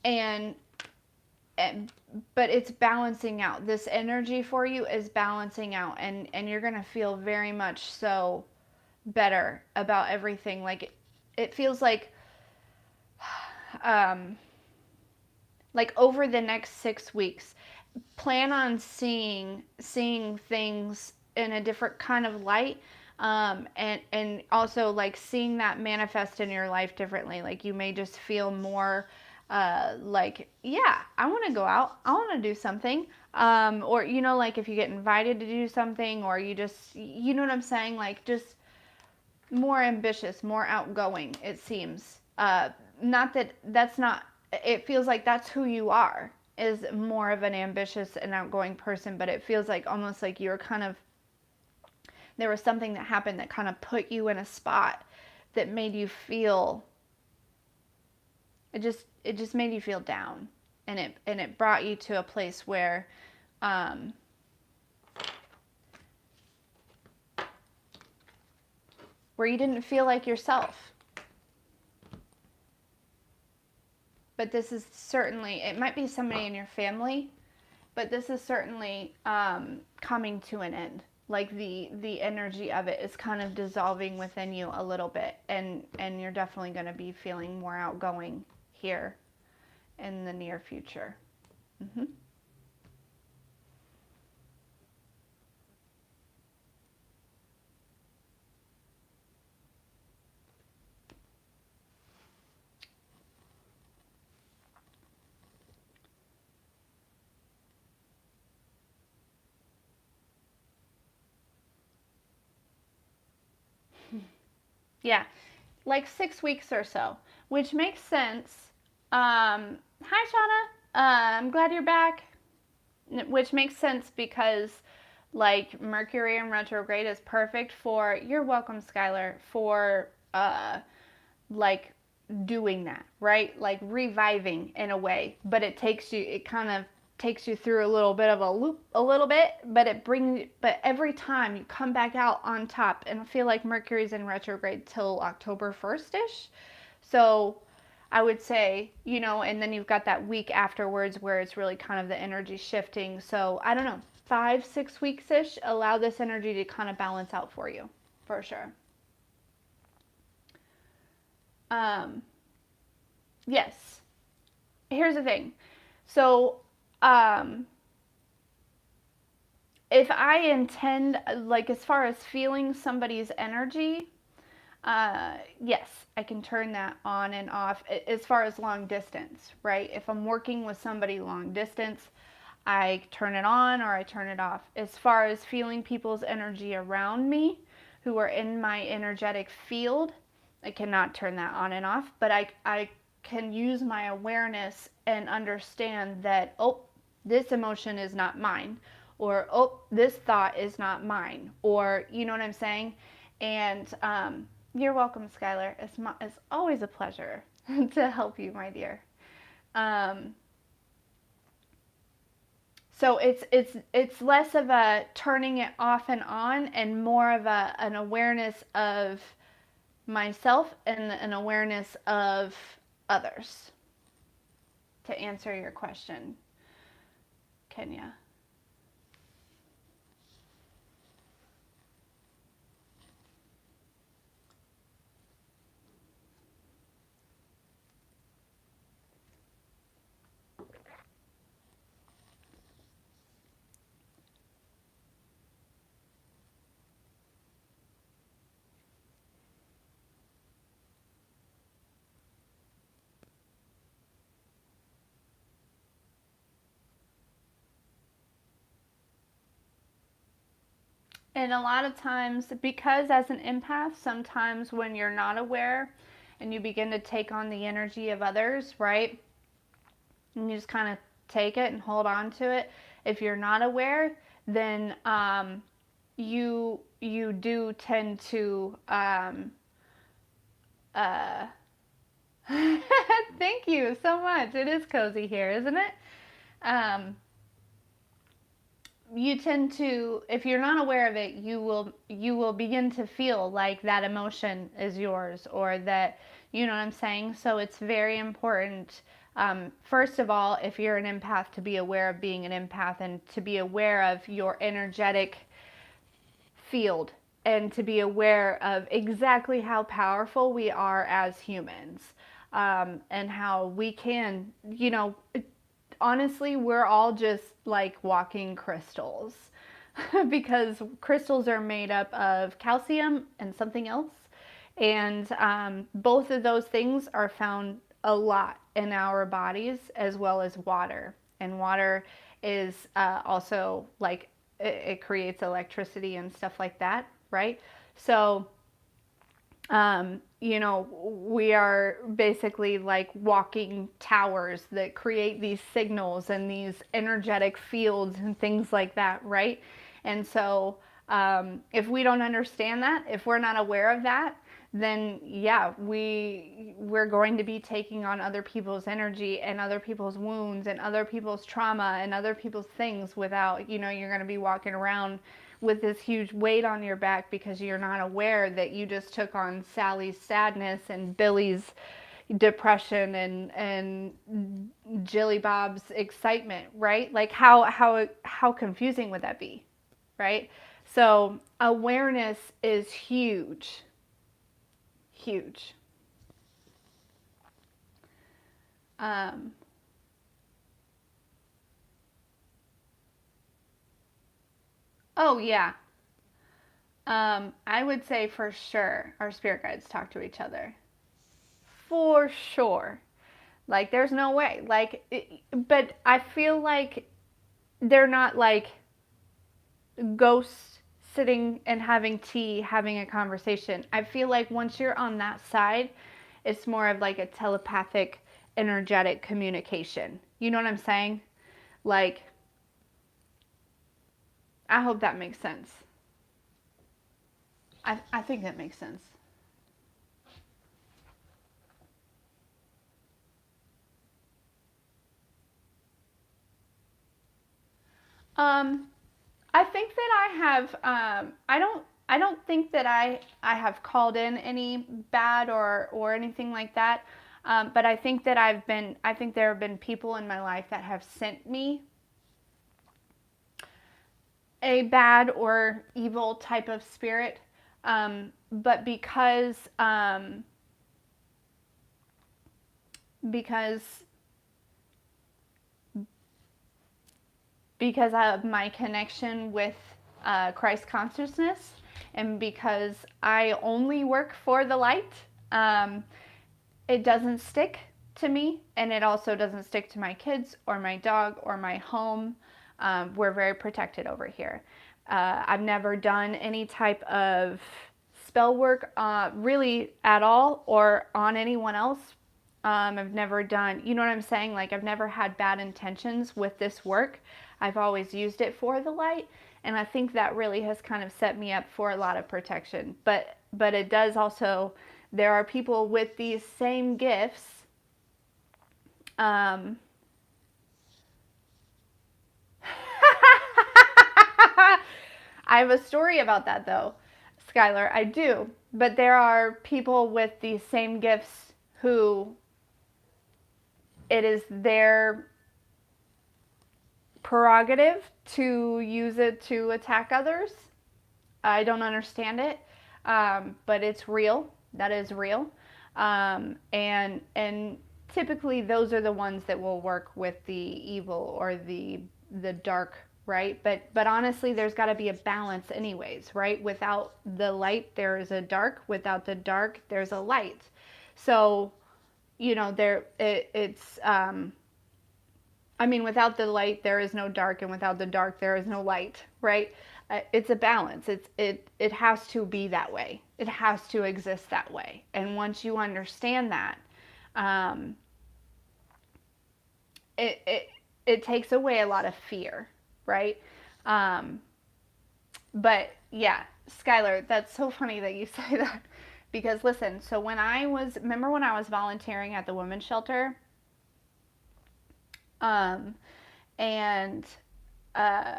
and and but it's balancing out. This energy for you is balancing out, and you're going to feel very much so better about everything. Like it feels um like over the next 6 weeks, plan on seeing things in a different kind of light, and also like seeing that manifest in your life differently. Like you may just feel more like, yeah, I want to go out, I want to do something, or like if you get invited to do something, or you just, you know what I'm saying, like just more ambitious, more outgoing, it seems. Not that that's not, it feels like that's who you are, is more of an ambitious and outgoing person, but it feels like almost like you're kind of, there was something that happened that kind of put you in a spot that made you feel, it just made you feel down, and it brought you to a place um, where you didn't feel like yourself. But this is certainly, it might be somebody in your family, but this is certainly coming to an end. Like the energy of it is kind of dissolving within you a little bit, and you're definitely going to be feeling more outgoing here in the near future. Mm-hmm. Yeah, like 6 weeks or so, which makes sense. Hi, Shauna. I'm glad you're back. Which makes sense because, like, Mercury in retrograde is perfect for, you're welcome, Skylar, for, like, doing that, right? Like, reviving in a way. But it kind of takes you through a little bit of a loop, a little bit, but every time you come back out on top, and I feel like Mercury's in retrograde till October 1st-ish. So I would say, and then you've got that week afterwards where it's really kind of the energy shifting. So I don't know, 5-6 weeks-ish, allow this energy to kind of balance out for you, for sure. Um, yes. Here's the thing. So, um, if I intend, like, as far as feeling somebody's energy, yes, I can turn that on and off as far as long distance, right? If I'm working with somebody long distance, I turn it on or I turn it off. As far as feeling people's energy around me who are in my energetic field, I cannot turn that on and off, but I can use my awareness and understand that, oh, this emotion is not mine, or oh, this thought is not mine, or you know what I'm saying? And you're welcome, Skylar. It's always a pleasure to help you, my dear. Um, so it's less of a turning it off and on, and more of an awareness of myself and an awareness of others. To answer your question, Kenya. And a lot of times, because as an empath, sometimes when you're not aware and you begin to take on the energy of others, right? And you just kind of take it and hold on to it. If you're not aware, then you do tend to uh, thank you so much. It is cozy here, isn't it? Um, you tend to, if you're not aware of it, you will begin to feel like that emotion is yours, or that, you know what I'm saying. So it's very important, first of all, if you're an empath, to be aware of being an empath and to be aware of your energetic field, and to be aware of exactly how powerful we are as humans, and how we can, honestly, we're all just like walking crystals because crystals are made up of calcium and something else. And both of those things are found a lot in our bodies, as well as water. And water is also like it creates electricity and stuff like that, right? So we are basically like walking towers that create these signals and these energetic fields and things like that, right? And so, if we don't understand that, if we're not aware of that, then yeah, we're going to be taking on other people's energy and other people's wounds and other people's trauma and other people's things without, you're going to be walking around with this huge weight on your back because you're not aware that you just took on Sally's sadness and Billy's depression and Jilly Bob's excitement, right? Like how confusing would that be, right? So awareness is huge, huge. Um, oh yeah. I would say for sure our spirit guides talk to each other. For sure. Like, there's no way. Like, but I feel like they're not like ghosts sitting and having tea, having a conversation. I feel like once you're on that side, it's more of like a telepathic, energetic communication. You know what I'm saying? Like, I hope that makes sense. I think that makes sense. Um, I think that I have. I don't think that I have called in any bad or anything like that. But I think that I think there have been people in my life that have sent me a bad or evil type of spirit. But because because of my connection with Christ consciousness, and because I only work for the light, it doesn't stick to me, and it also doesn't stick to my kids or my dog or my home. We're very protected over here. I've never done any type of spell work really at all or on anyone else. I've never done, you know what I'm saying? Like, I've never had bad intentions with this work. I've always used it for the light. And I think that really has kind of set me up for a lot of protection. But it does also, there are people with these same gifts. Um, I have a story about that though, Skylar. I do. But there are people with these same gifts who it is their prerogative to use it to attack others. I don't understand it, but it's real. That is real, and typically those are the ones that will work with the evil or the dark, right? But honestly, there's got to be a balance, anyways, right? Without the light, there is a dark. Without the dark, there's a light. So it's I mean, without the light, there is no dark, and without the dark, there is no light, right? It's a balance. It has to be that way. It has to exist that way. And once you understand that, um, it it takes away a lot of fear, right? Um, but yeah, Skylar, that's so funny that you say that because listen, so remember when I was volunteering at the women's shelter, um, and uh,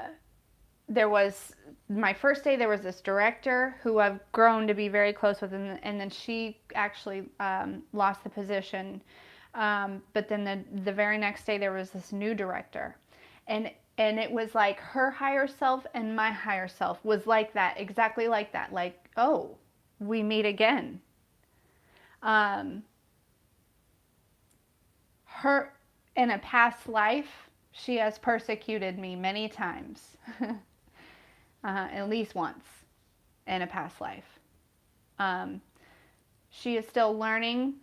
there was my first day. There was this director who I've grown to be very close with, and then she actually lost the position. But then the very next day there was this new director, and and it was like her higher self and my higher self was like that, exactly like that. Like, oh, we meet again. Um, her in a past life, she has persecuted me many times, at least once in a past life. Um, she is still learning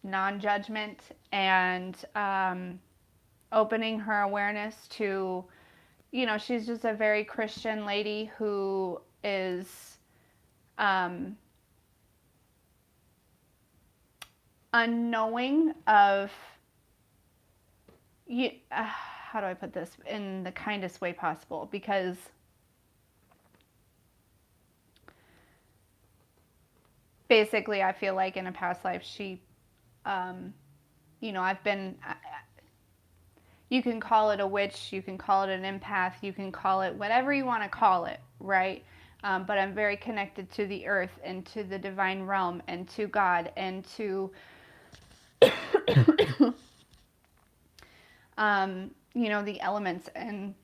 non-judgment and opening her awareness to, she's just a very Christian lady who is um, unknowing of how do I put this in the kindest way possible? Because basically, I feel like in a past life, um, I've been. You can call it a witch, you can call it an empath, you can call it whatever you want to call it, right? But I'm very connected to the earth and to the divine realm and to God and to, the elements and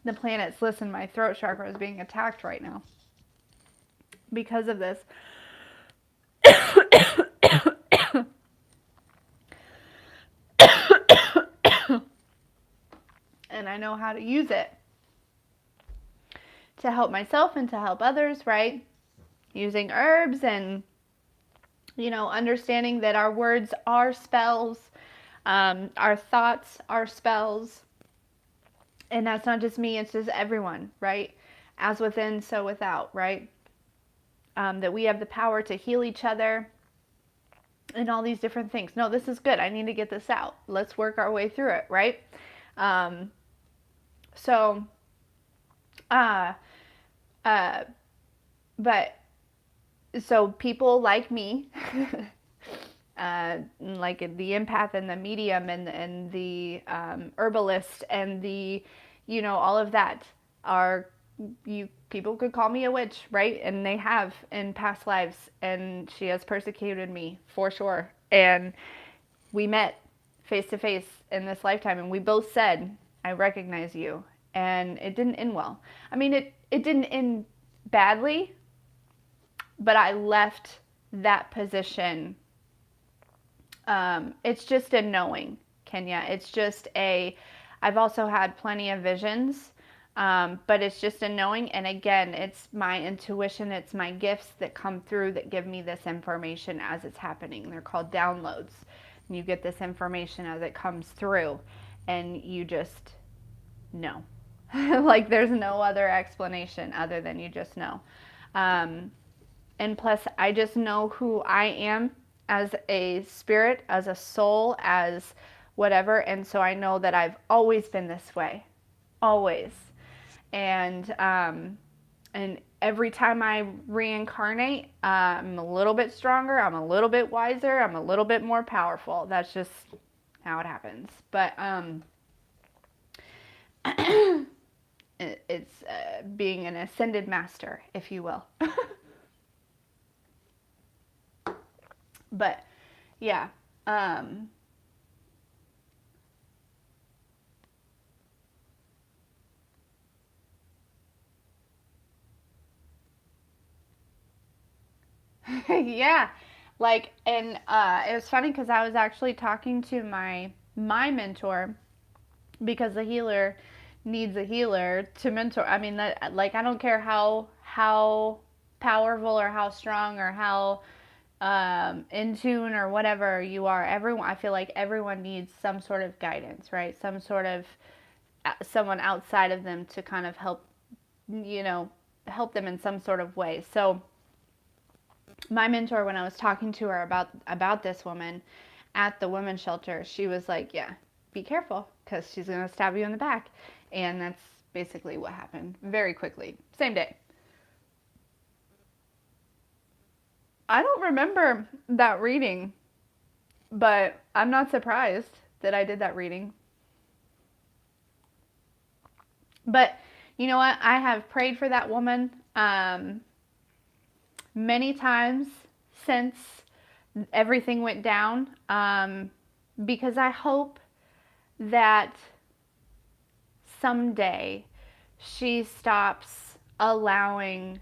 the planets. Listen, my throat chakra is being attacked right now because of this. And I know how to use it to help myself and to help others, right? Using herbs and, understanding that our words are spells, our thoughts are spells. And that's not just me, it's just everyone, right? As within, so without, right? That we have the power to heal each other and all these different things. No, this is good. I need to get this out. Let's work our way through it, right? Um, so, uh, uh, but so people like me, like the empath and the medium and the herbalist and the, all of that are, people could call me a witch, right? And they have in past lives, and she has persecuted me for sure. And we met face to face in this lifetime, and we both said, I recognize you. And it didn't end well. I mean, it didn't end badly, but I left that position. It's just a knowing, Kenya. It's just I've also had plenty of visions, but it's just a knowing. And again, it's my intuition, it's my gifts that come through that give me this information as it's happening. They're called downloads. And you get this information as it comes through, and you just know. Like there's no other explanation other than you just know. And plus, I just know who I am as a spirit, as a soul, as whatever. And so I know that I've always been this way, always. And every time I reincarnate, I'm a little bit stronger, I'm a little bit wiser, I'm a little bit more powerful. That's just how it happens. But it's being an ascended master, if you will. But yeah, yeah, like, and it was funny because I was actually talking to my mentor, because a healer needs a healer to mentor. I mean, that, like, I don't care how powerful or how strong or how in tune or whatever you are. Everyone, I feel like everyone needs some sort of guidance, right? Some sort of someone outside of them to kind of help you know, help them in some sort of way. So my mentor, when I was talking to her about this woman at the women's shelter, she was like, yeah, be careful because she's going to stab you in the back. And that's basically what happened very quickly, same day. I don't remember that reading, but I'm not surprised that I did that reading. But you know what? I have prayed for that woman many times since everything went down, because I hope that someday she stops allowing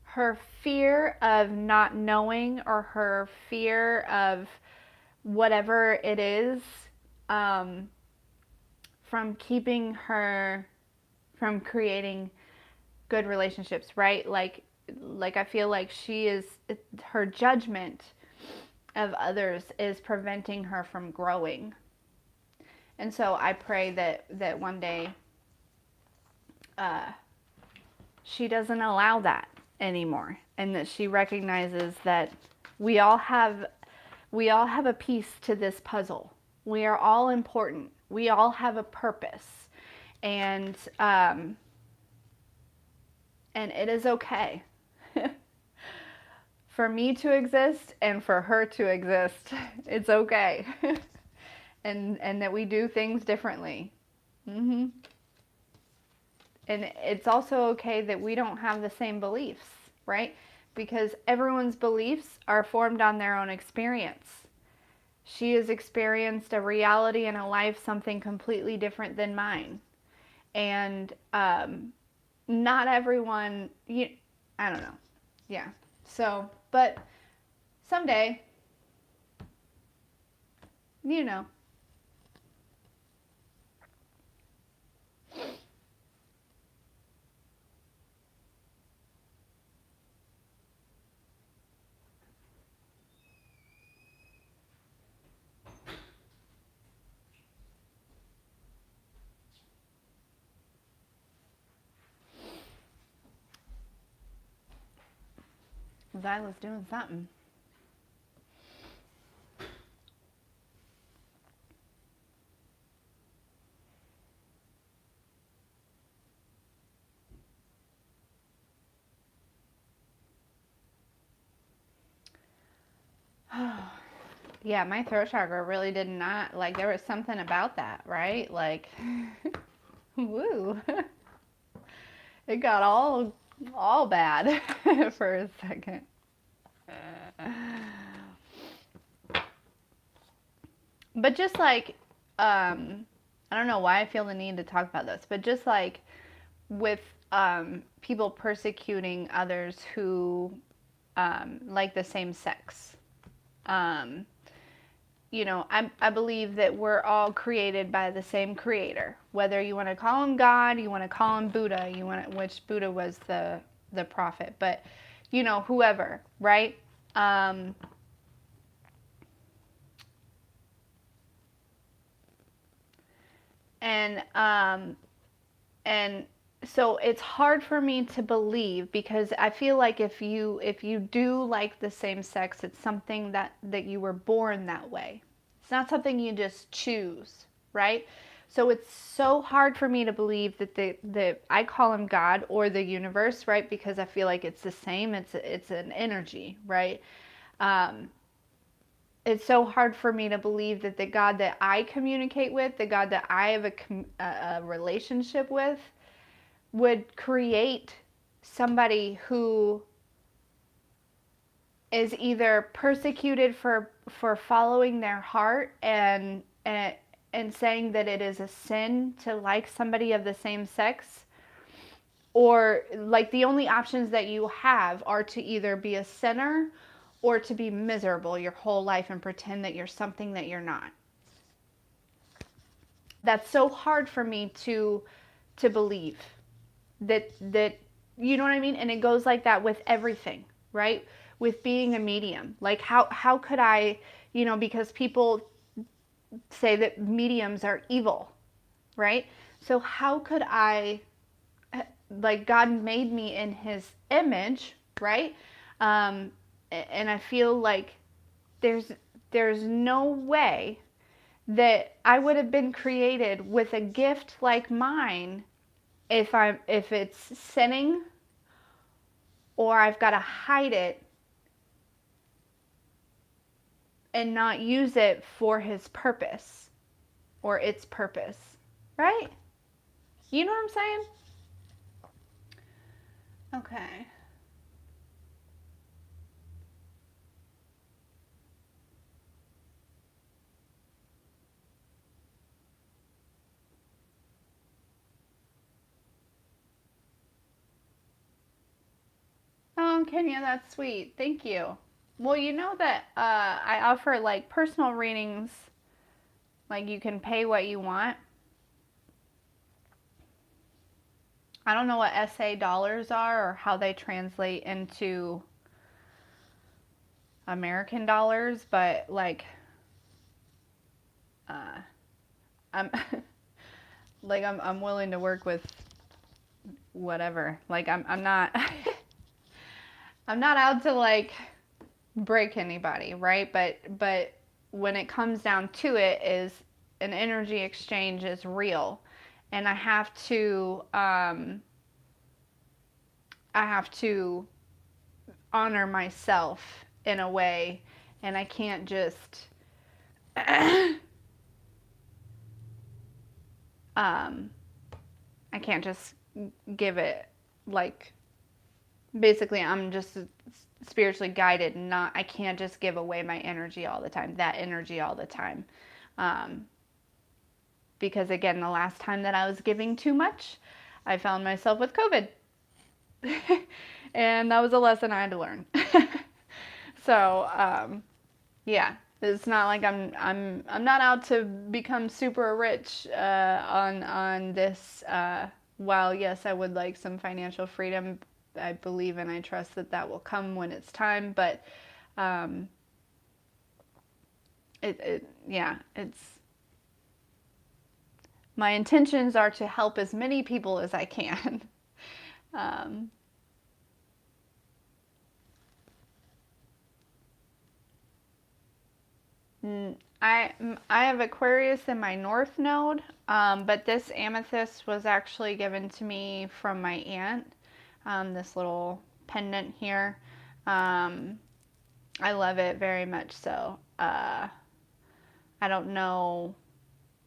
her fear of not knowing or her fear of whatever it is, from keeping her from creating good relationships, right? Like I feel like her judgment of others is preventing her from growing. And so I pray that one day she doesn't allow that anymore, and that she recognizes that we all have a piece to this puzzle. We are all important. We all have a purpose, and it is okay for me to exist and for her to exist. It's okay. And that we do things differently. And it's also okay that we don't have the same beliefs, right? Because everyone's beliefs are formed on their own experience. She has experienced a reality and a life something completely different than mine. And not everyone, I don't know. Yeah. So, but someday, you know. Zyla's doing something. Yeah, my throat chakra really did not, like, there was something about that, right? Like, woo. It got all bad for a second. But just like, I don't know why I feel the need to talk about this, but just like with people persecuting others who like the same sex. You know, I believe that we're all created by the same creator. Whether you want to call him God, you want to call him Buddha, which Buddha was the prophet, but you know, whoever, right? And so it's hard for me to believe, because I feel like if you do like the same sex, it's something that you were born that way. It's not something you just choose, right? So it's so hard for me to believe that I call him God or the universe, right? Because I feel like it's the same. It's an energy, right? It's so hard for me to believe that the God that I communicate with, the God that I have a relationship with, would create somebody who is either persecuted for following their heart and saying that it is a sin to like somebody of the same sex, or like the only options that you have are to either be a sinner or to be miserable your whole life and pretend that you're something that you're not. That's so hard for me to believe that you know what I mean? And it goes like that with everything, right? With being a medium. Like how could I, you know, because people say that mediums are evil, right? So how could I like God made me in his image, right? And I feel like there's no way that I would have been created with a gift like mine if it's sinning or I've got to hide it and not use it for his purpose or its purpose, right? You know what I'm saying? Okay. Oh, Kenya, that's sweet. Thank you. Well, you know that I offer like personal readings, like you can pay what you want. I don't know what SA dollars are or how they translate into American dollars, but like, uh, I'm I'm willing to work with whatever. Like I'm not I'm not out to like break anybody, right? But when it comes down to it, is an energy exchange is real, and I have to honor myself in a way, and I can't just um, I can't just give it like basically I'm just spiritually guided, not I can't just give away my energy all the time, that energy all the time. Um, because again, the last time that I was giving too much, I found myself with COVID. And that was a lesson I had to learn. So, yeah, it's not like I'm not out to become super rich on this. While yes, I would like some financial freedom, I believe and I trust that that will come when it's time. But um, yeah, it's my intentions are to help as many people as I can. um, I have Aquarius in my north node, but this amethyst was actually given to me from my aunt. This little pendant here. Um, I love it very much so. I don't know.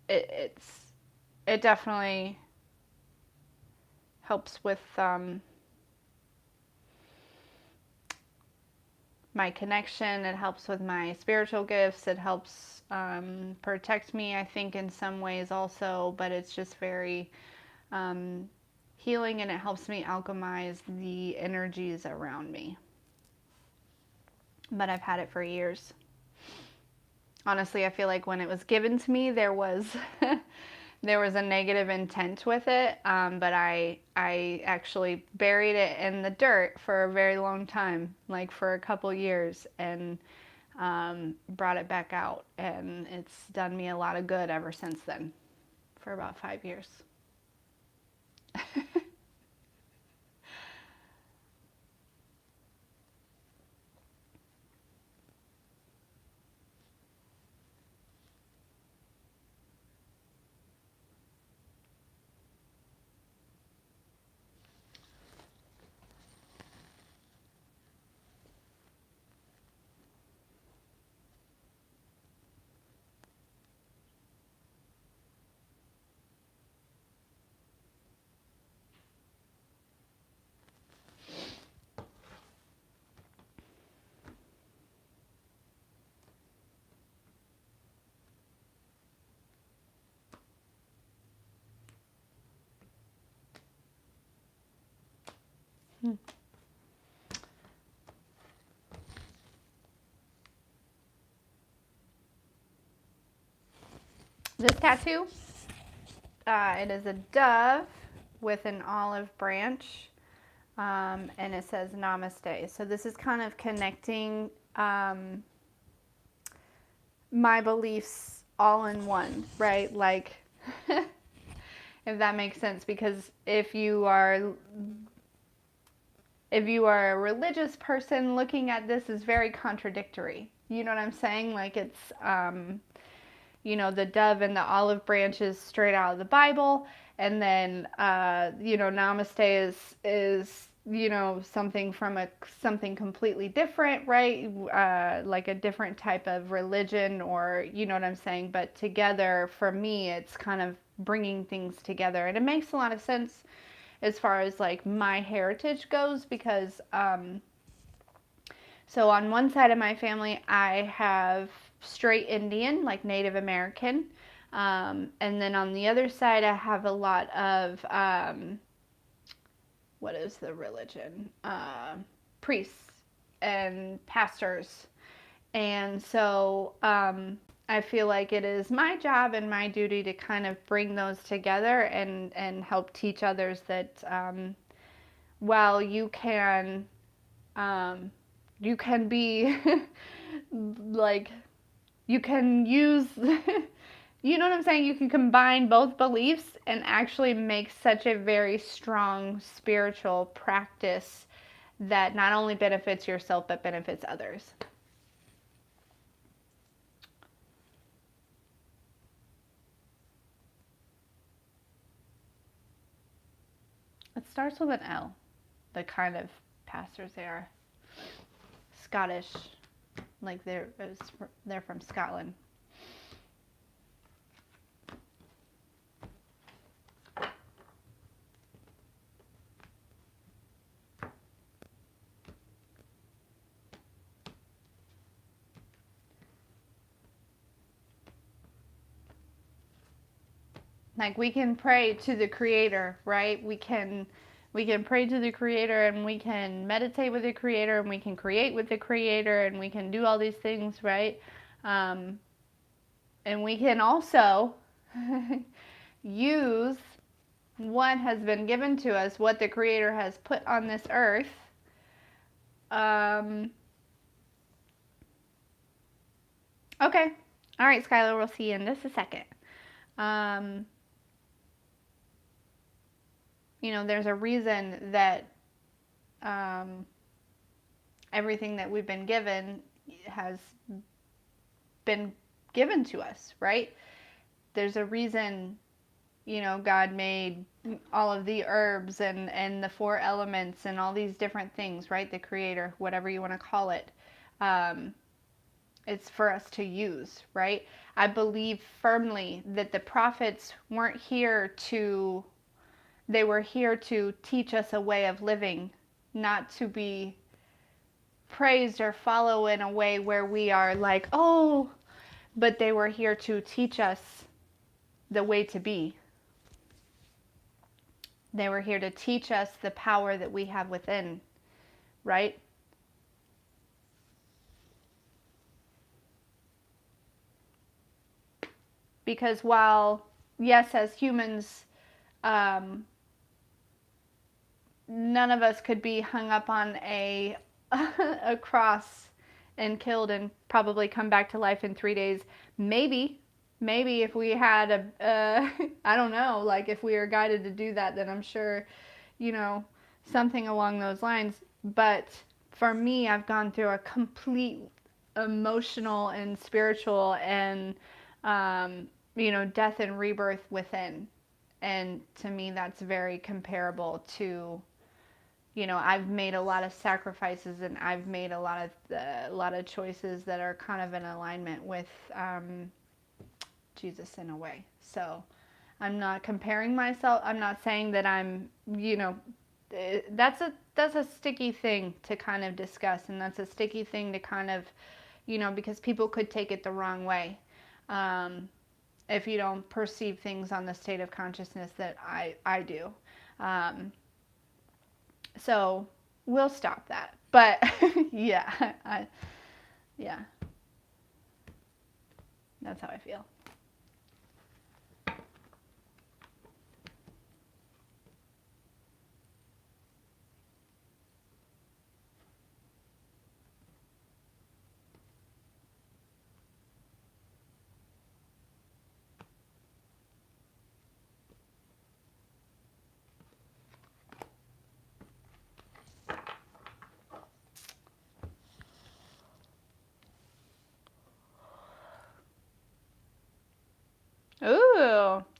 It definitely helps with my connection. It helps with my spiritual gifts. It helps protect me, I think, in some ways also. But it's just very um, healing, and it helps me alchemize the energies around me. But I've had it for years. Honestly, I feel like when it was given to me, there was there was a negative intent with it, but I actually buried it in the dirt for a very long time, like for a couple years, and brought it back out, and it's done me a lot of good ever since then, for about 5 years. This tattoo, it is a dove with an olive branch, and it says Namaste. So this is kind of connecting my beliefs all in one, right? Like if that makes sense, because if you are a religious person, looking at this is very contradictory. You know what I'm saying? Like it's the dove and the olive branches straight out of the Bible, and then namaste is something from something completely different, right? Like a different type of religion, or you know what I'm saying. But together, for me, it's kind of bringing things together, and it makes a lot of sense as far as like my heritage goes, because so on one side of my family, I have straight Indian, like Native American. And then on the other side, I have a lot of, what is the religion? Priests and pastors. And so I feel like it is my job and my duty to kind of bring those together and help teach others that while you can be like, you can use, you know what I'm saying? You can combine both beliefs and actually make such a very strong spiritual practice that not only benefits yourself but benefits others. It starts with an L, the kind of pastors they are. Scottish, like they're from Scotland. Like we can pray to the Creator, right? We can pray to the Creator, and we can meditate with the Creator, and we can create with the Creator, and we can do all these things, right? And we can also use what has been given to us, what the Creator has put on this earth. Okay. All right, Skylar, we'll see you in just a second. There's a reason that everything that we've been given has been given to us, right? There's a reason, God made all of the herbs and the four elements and all these different things, right? The Creator, whatever you want to call it. It's for us to use, right? I believe firmly that the prophets weren't here they were here to teach us a way of living, not to be praised or follow in a way where we are like, oh, but they were here to teach us the way to be. They were here to teach us the power that we have within, right? Because while, yes, as humans, none of us could be hung up on a cross and killed and probably come back to life in 3 days. Maybe if we had I don't know, like if we were guided to do that, then I'm sure, something along those lines. But for me, I've gone through a complete emotional and spiritual and, death and rebirth within. And to me, that's very comparable to, I've made a lot of sacrifices, and I've made a lot of choices that are kind of in alignment with Jesus in a way. So I'm not comparing myself. I'm not saying that I'm, that's a sticky thing to kind of discuss, and that's a sticky thing to kind of, because people could take it the wrong way. If you don't perceive things on the state of consciousness that I do. So we'll stop that. But yeah, yeah, that's how I feel.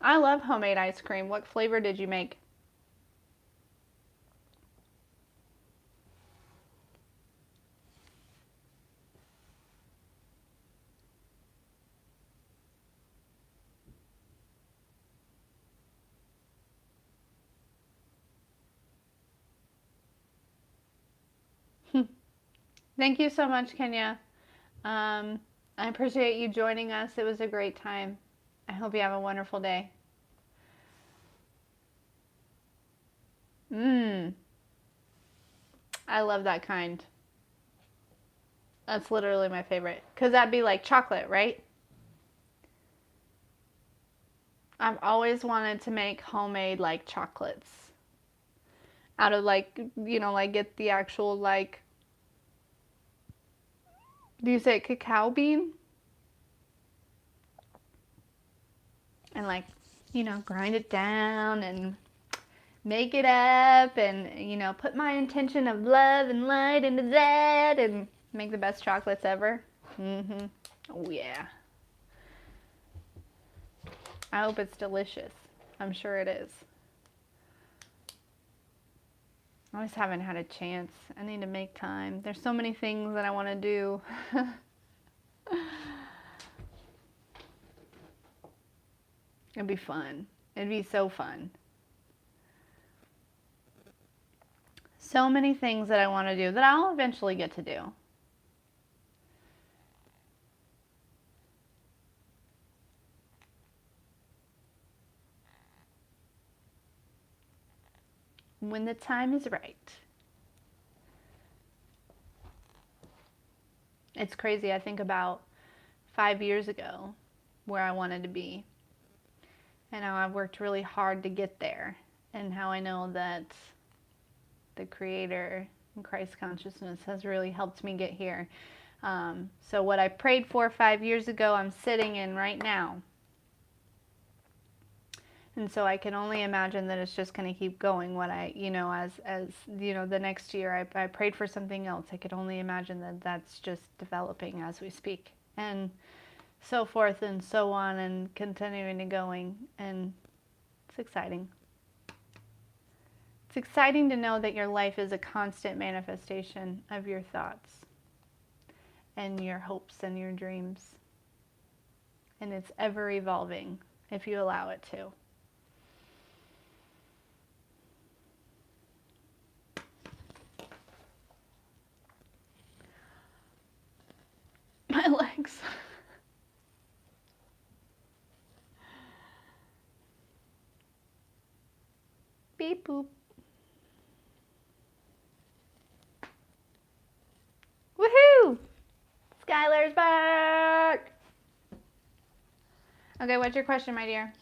I love homemade ice cream. What flavor did you make? Thank you so much, Kenya. I appreciate you joining us. It was a great time. I hope you have a wonderful day. Mmm. I love that kind. That's literally my favorite. Because that'd be like chocolate, right? I've always wanted to make homemade like chocolates. Out of like, like get the actual like, do you say cacao bean? And like, grind it down and make it up and, put my intention of love and light into that and make the best chocolates ever. Oh, yeah. I hope it's delicious. I'm sure it is. I just haven't had a chance. I need to make time. There's so many things that I want to do. It'd be fun. It'd be so fun. So many things that I want to do that I'll eventually get to do. When the time is right. It's crazy. I think about 5 years ago where I wanted to be and how I've worked really hard to get there and how I know that the Creator and Christ consciousness has really helped me get here. So what I prayed for 5 years ago, I'm sitting in right now. And so I can only imagine that it's just going to keep going. What I, as the next year, I prayed for something else. I could only imagine that that's just developing as we speak, and so forth and so on, and continuing to going. And it's exciting. It's exciting to know that your life is a constant manifestation of your thoughts and your hopes and your dreams, and it's ever evolving if you allow it to. My legs. Beep boop. Woohoo! Skylar's back! Okay, what's your question, my dear?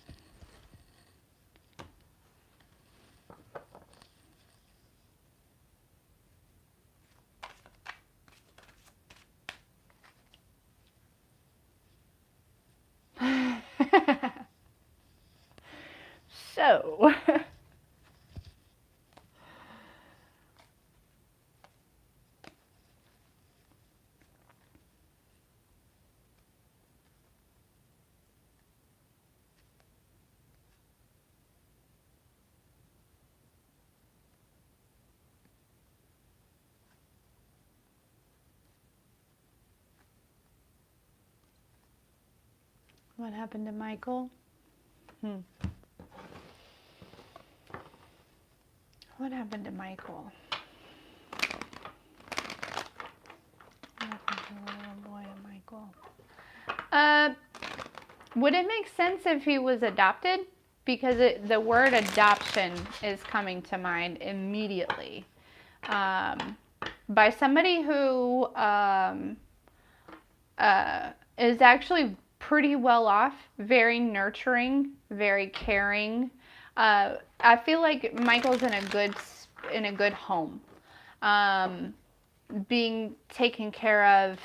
So, what happened to Michael? What happened to Michael? What happened to little boy Michael? Would it make sense if he was adopted? Because the word adoption is coming to mind immediately. By somebody who is actually pretty well off, very nurturing, very caring. I feel like Michael's in a good home, being taken care of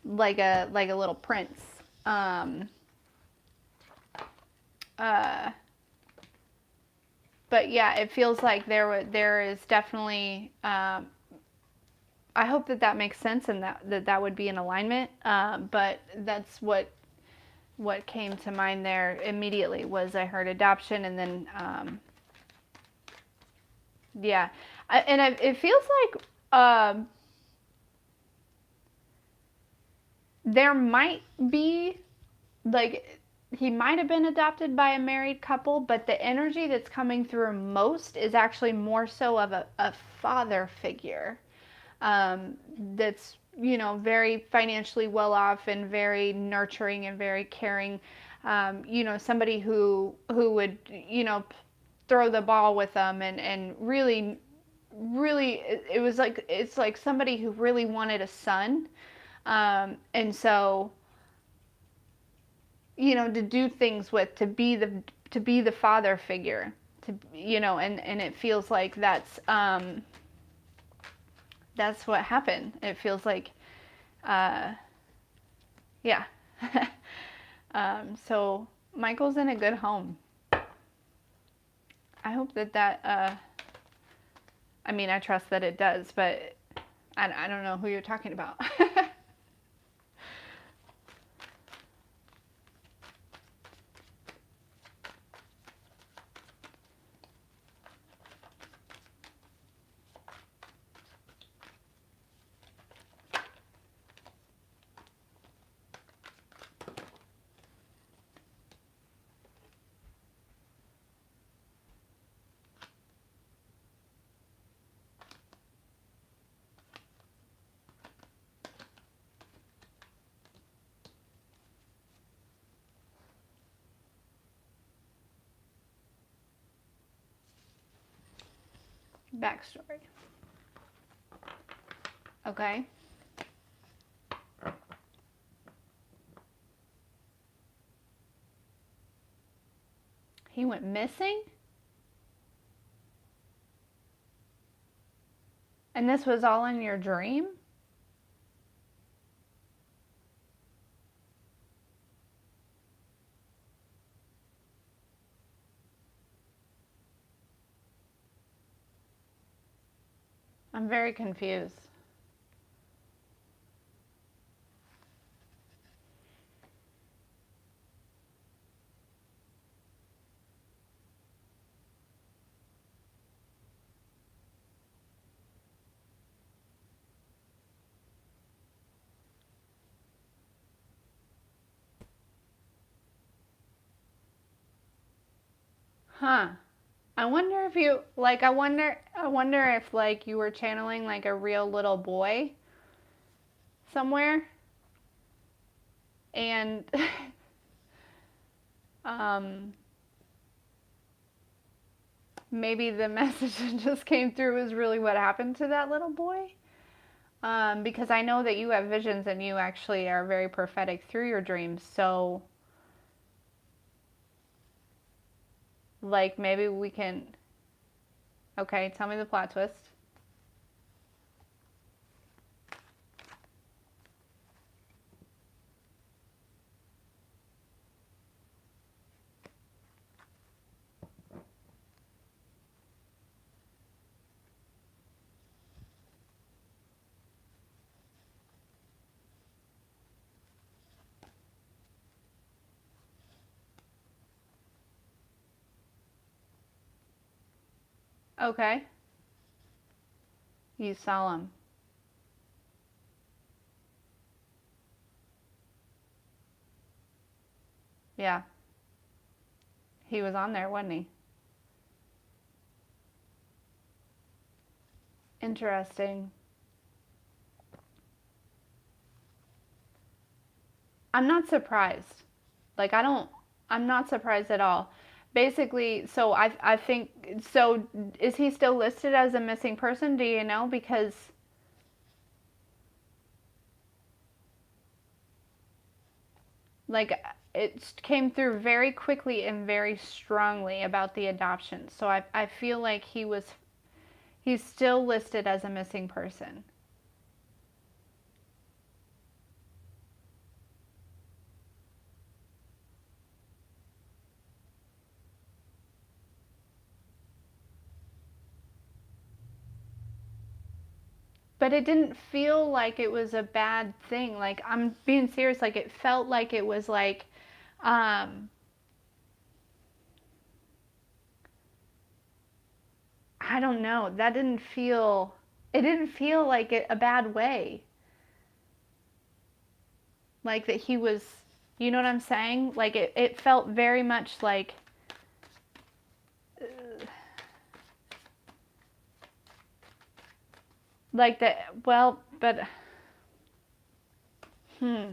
like a little prince. But yeah, it feels like there is definitely. I hope that makes sense and that would be in alignment. But that's what what came to mind there immediately was I heard adoption, and then yeah, it feels like there might be like he might have been adopted by a married couple, but the energy that's coming through most is actually more so of a father figure that's, you know, very financially well off and very nurturing and very caring. You know, somebody who would, you know, throw the ball with them and really it was like it's like somebody who really wanted a son. And so, you know, to do things with, to be the father figure, to, you know, and it feels like that's what happened. It feels like uh, yeah. So Michael's in a good home. I hope that I mean, I trust that it does, but I don't know who you're talking about. Backstory. Okay. He went missing? And this was all in your dream? I'm very confused. Huh. I wonder if you like I wonder if like you were channeling like a real little boy somewhere and um maybe the message that just came through is really what happened to that little boy. Because I know that you have visions and you actually are very prophetic through your dreams. So like maybe we can. Okay, tell me the plot twist. Okay. You saw him. Yeah. He was on there, wasn't he? Interesting. I'm not surprised. Like I'm not surprised at all. Basically, so I think so is he still listed as a missing person? Do you know? Because like it came through very quickly and very strongly about the adoption. So I feel like he's still listed as a missing person. But it didn't feel like it was a bad thing. Like I'm being serious. Like it felt like it was like Um, I don't know. That didn't feel, it didn't feel like a bad way. Like that he was, you know what I'm saying? Like it felt very much like that, well, but, hmm.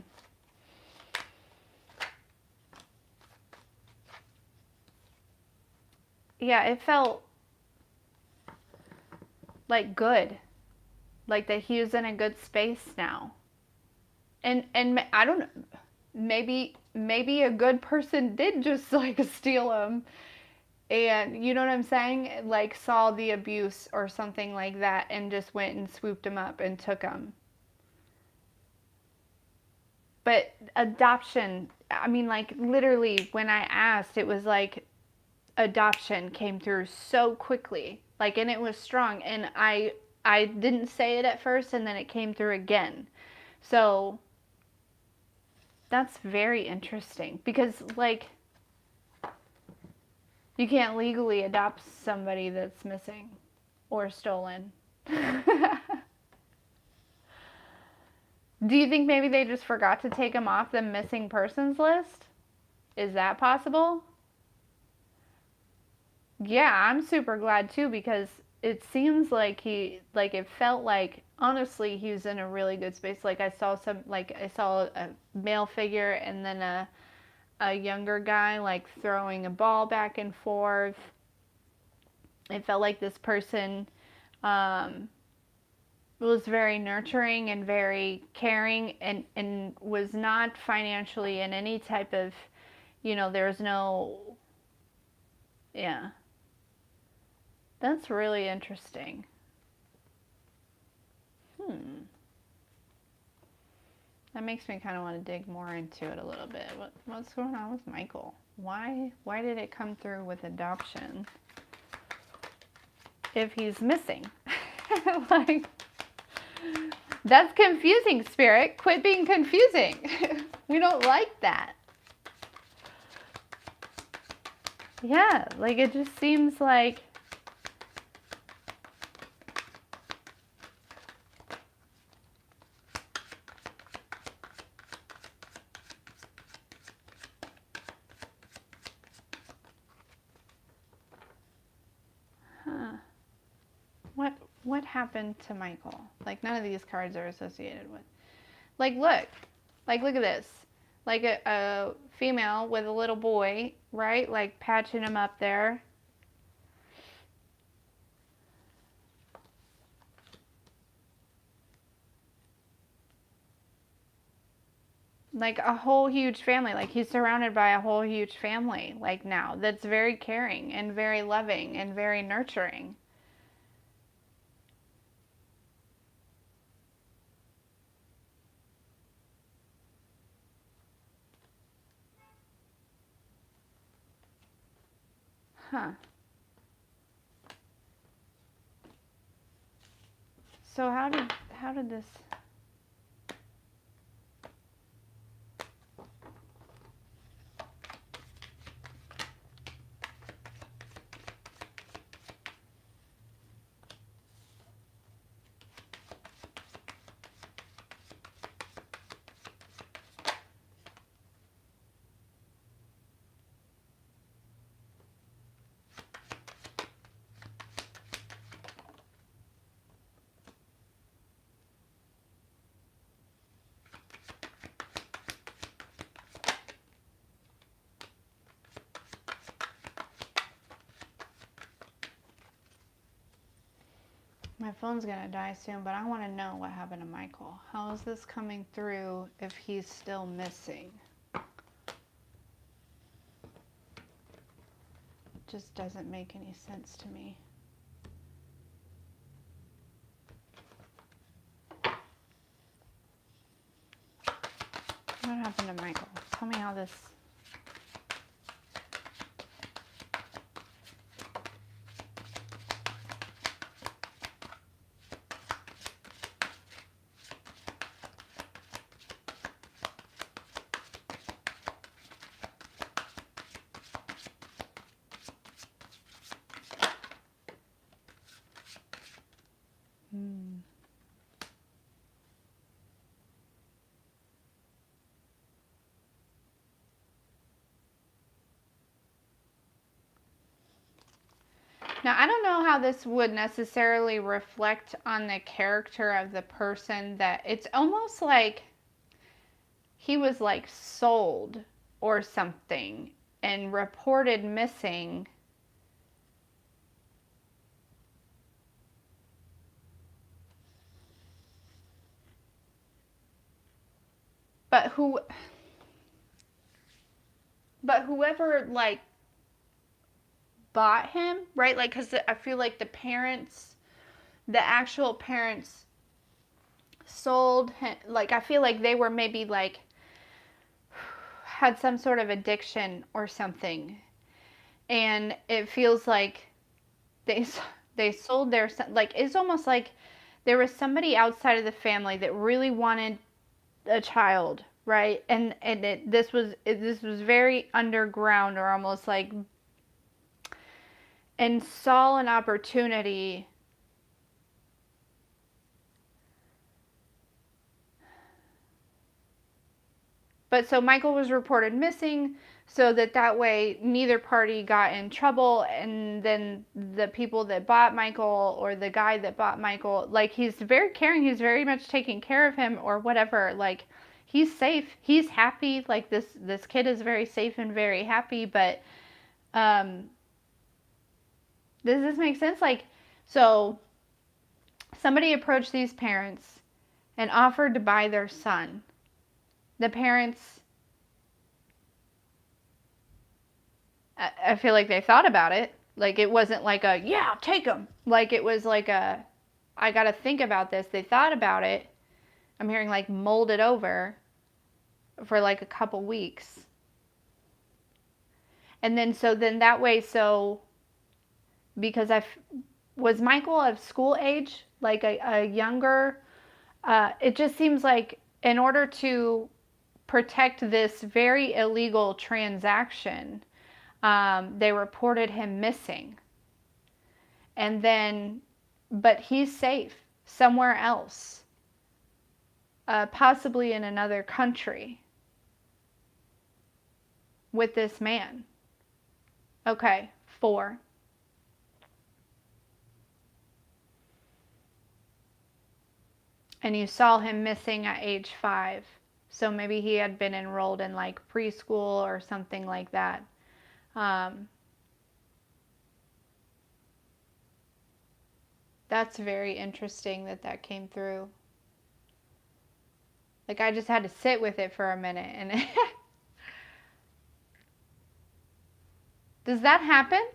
Yeah, it felt like good. Like that he was in a good space now. And I don't know, maybe a good person did just like steal him, and you know what I'm saying, like saw the abuse or something like that and just went and swooped him up and took him. But adoption, I mean, like literally when I asked, it was like adoption came through so quickly, like, and it was strong, and I didn't say it at first, and then it came through again. So that's very interesting because, like, you can't legally adopt somebody that's missing or stolen. Do you think maybe they just forgot to take him off the missing persons list? Is that possible? Yeah, I'm super glad too because it seems like like it felt like honestly he was in a really good space. Like I saw a male figure and then a younger guy like throwing a ball back and forth. It felt like this person um, was very nurturing and very caring and was not financially in any type of, there's no, yeah. That's really interesting. Hmm. That makes me kind of want to dig more into it a little bit. What's going on with Michael? Why did it come through with adoption if he's missing? Like, that's confusing, Spirit. Quit being confusing. We don't like that. Yeah, like it just seems like, huh, what what happened to Michael? Like none of these cards are associated with. Like look at this. Like a female with a little boy, right? Like patching him up there. Like a whole huge family. Like he's surrounded by a whole huge family, like now, that's very caring and very loving and very nurturing. Huh. So how did this, my phone's gonna die soon, but I want to know what happened to Michael. How is this coming through if he's still missing? Just doesn't make any sense to me. What happened to Michael? Tell me how this. Now, I don't know how this would necessarily reflect on the character of the person, that it's almost like he was like sold or something and reported missing. But whoever like bought him, right? Like, because I feel like the actual parents sold him. Like, I feel like they were maybe like had some sort of addiction or something, and it feels like they they sold their son. Like, it's almost like there was somebody outside of the family that really wanted a child, right? And this was very underground, or almost like, and saw an opportunity. But so Michael was reported missing, so that way neither party got in trouble, and then the people that bought Michael, or the guy that bought Michael, like, he's very caring, he's very much taking care of him or whatever, like, he's safe, he's happy, like, this kid is very safe and very happy. But does this make sense? Like, so somebody approached these parents and offered to buy their son. The parents, I feel like they thought about it. Like, it wasn't like a, yeah, take him. Like, it was like a, I got to think about this. They thought about it. I'm hearing like mulled it over for like a couple weeks. And then, so then that way, so because was Michael of school age, like a younger, it just seems like in order to protect this very illegal transaction, they reported him missing. And then, but he's safe somewhere else, possibly in another country with this man. Okay, 4. And you saw him missing at age 5. So maybe he had been enrolled in like preschool or something like that. That's very interesting that came through. Like, I just had to sit with it for a minute. And does that happen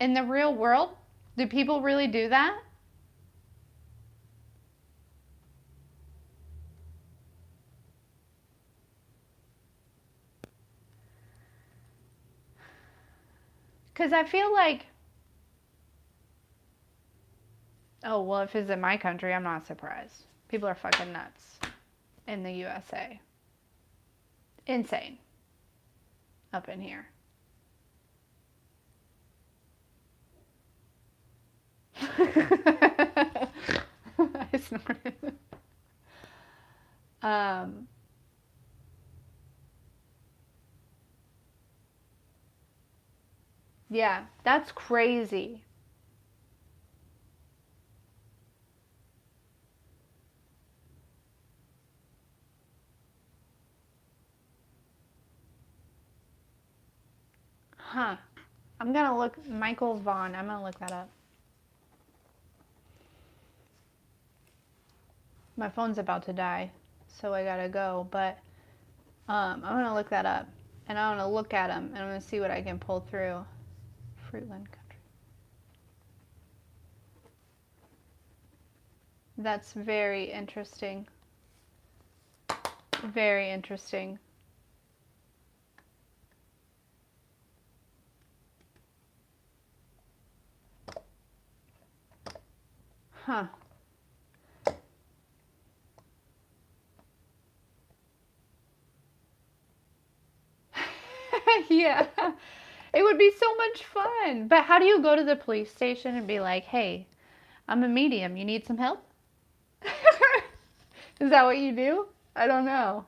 in the real world? Do people really do that? Because I feel like, oh, well, if it's in my country, I'm not surprised. People are fucking nuts in the USA. Insane up in here. I snorted. Yeah, that's crazy. Huh. I'm gonna look, Michael Vaughn, I'm gonna look that up. My phone's about to die, so I gotta go, but I'm gonna look that up, and I'm gonna look at him, and I'm gonna see what I can pull through. Fruitland Country. That's very interesting. Very interesting. Huh. Yeah. It would be so much fun. But how do you go to the police station and be like, hey, I'm a medium. You need some help? Is that what you do? I don't know.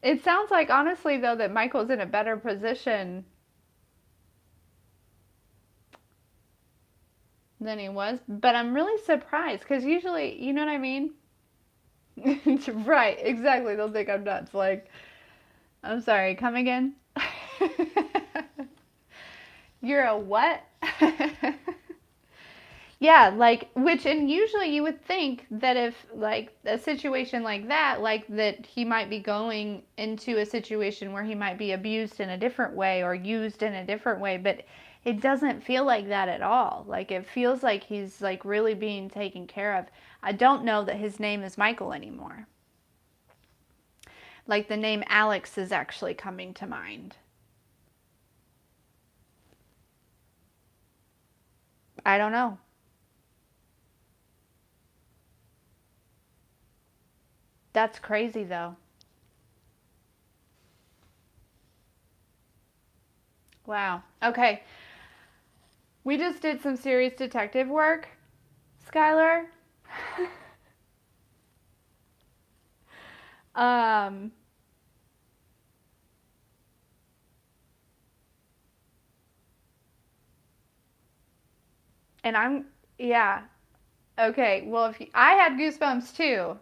It sounds like, honestly, though, that Michael's in a better position than he was. But I'm really surprised because usually, you know what I mean? Right, exactly. They'll think I'm nuts. Like, I'm sorry, come again? You're a what? Yeah, like, which, and usually you would think that if, like, a situation like that, like, that he might be going into a situation where he might be abused in a different way or used in a different way, but it doesn't feel like that at all. Like, it feels like he's, like, really being taken care of. I don't know that his name is Michael anymore. Like, the name Alex is actually coming to mind. I don't know. That's crazy, though. Wow. Okay. We just did some serious detective work, Skylar. um, and yeah. Okay. Well, I had goosebumps too.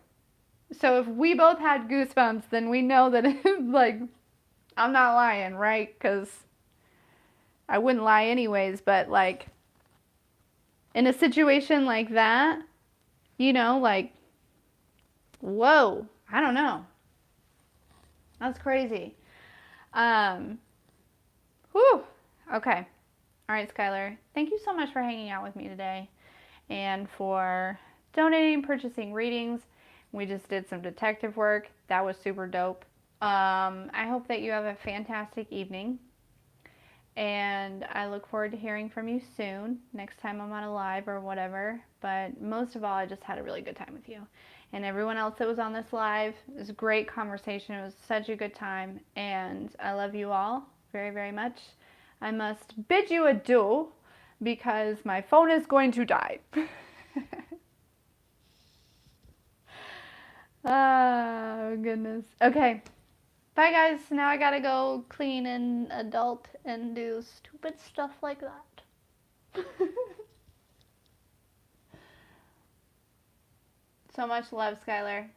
So if we both had goosebumps, then we know that like, I'm not lying, right? Because I wouldn't lie anyways. But like, in a situation like that, like, whoa, I don't know. That's crazy. Um, whew. Okay. All right, Skylar. Thank you so much for hanging out with me today and for donating, purchasing readings. We just did some detective work. That was super dope. I hope that you have a fantastic evening. And I look forward to hearing from you soon, next time I'm on a live or whatever. But most of all, I just had a really good time with you. And everyone else that was on this live, it was a great conversation. It was such a good time. And I love you all very, very much. I must bid you adieu because my phone is going to die. Oh, goodness. Okay. Bye, guys. Now I gotta go clean and adult and do stupid stuff like that. So much love, Skylar.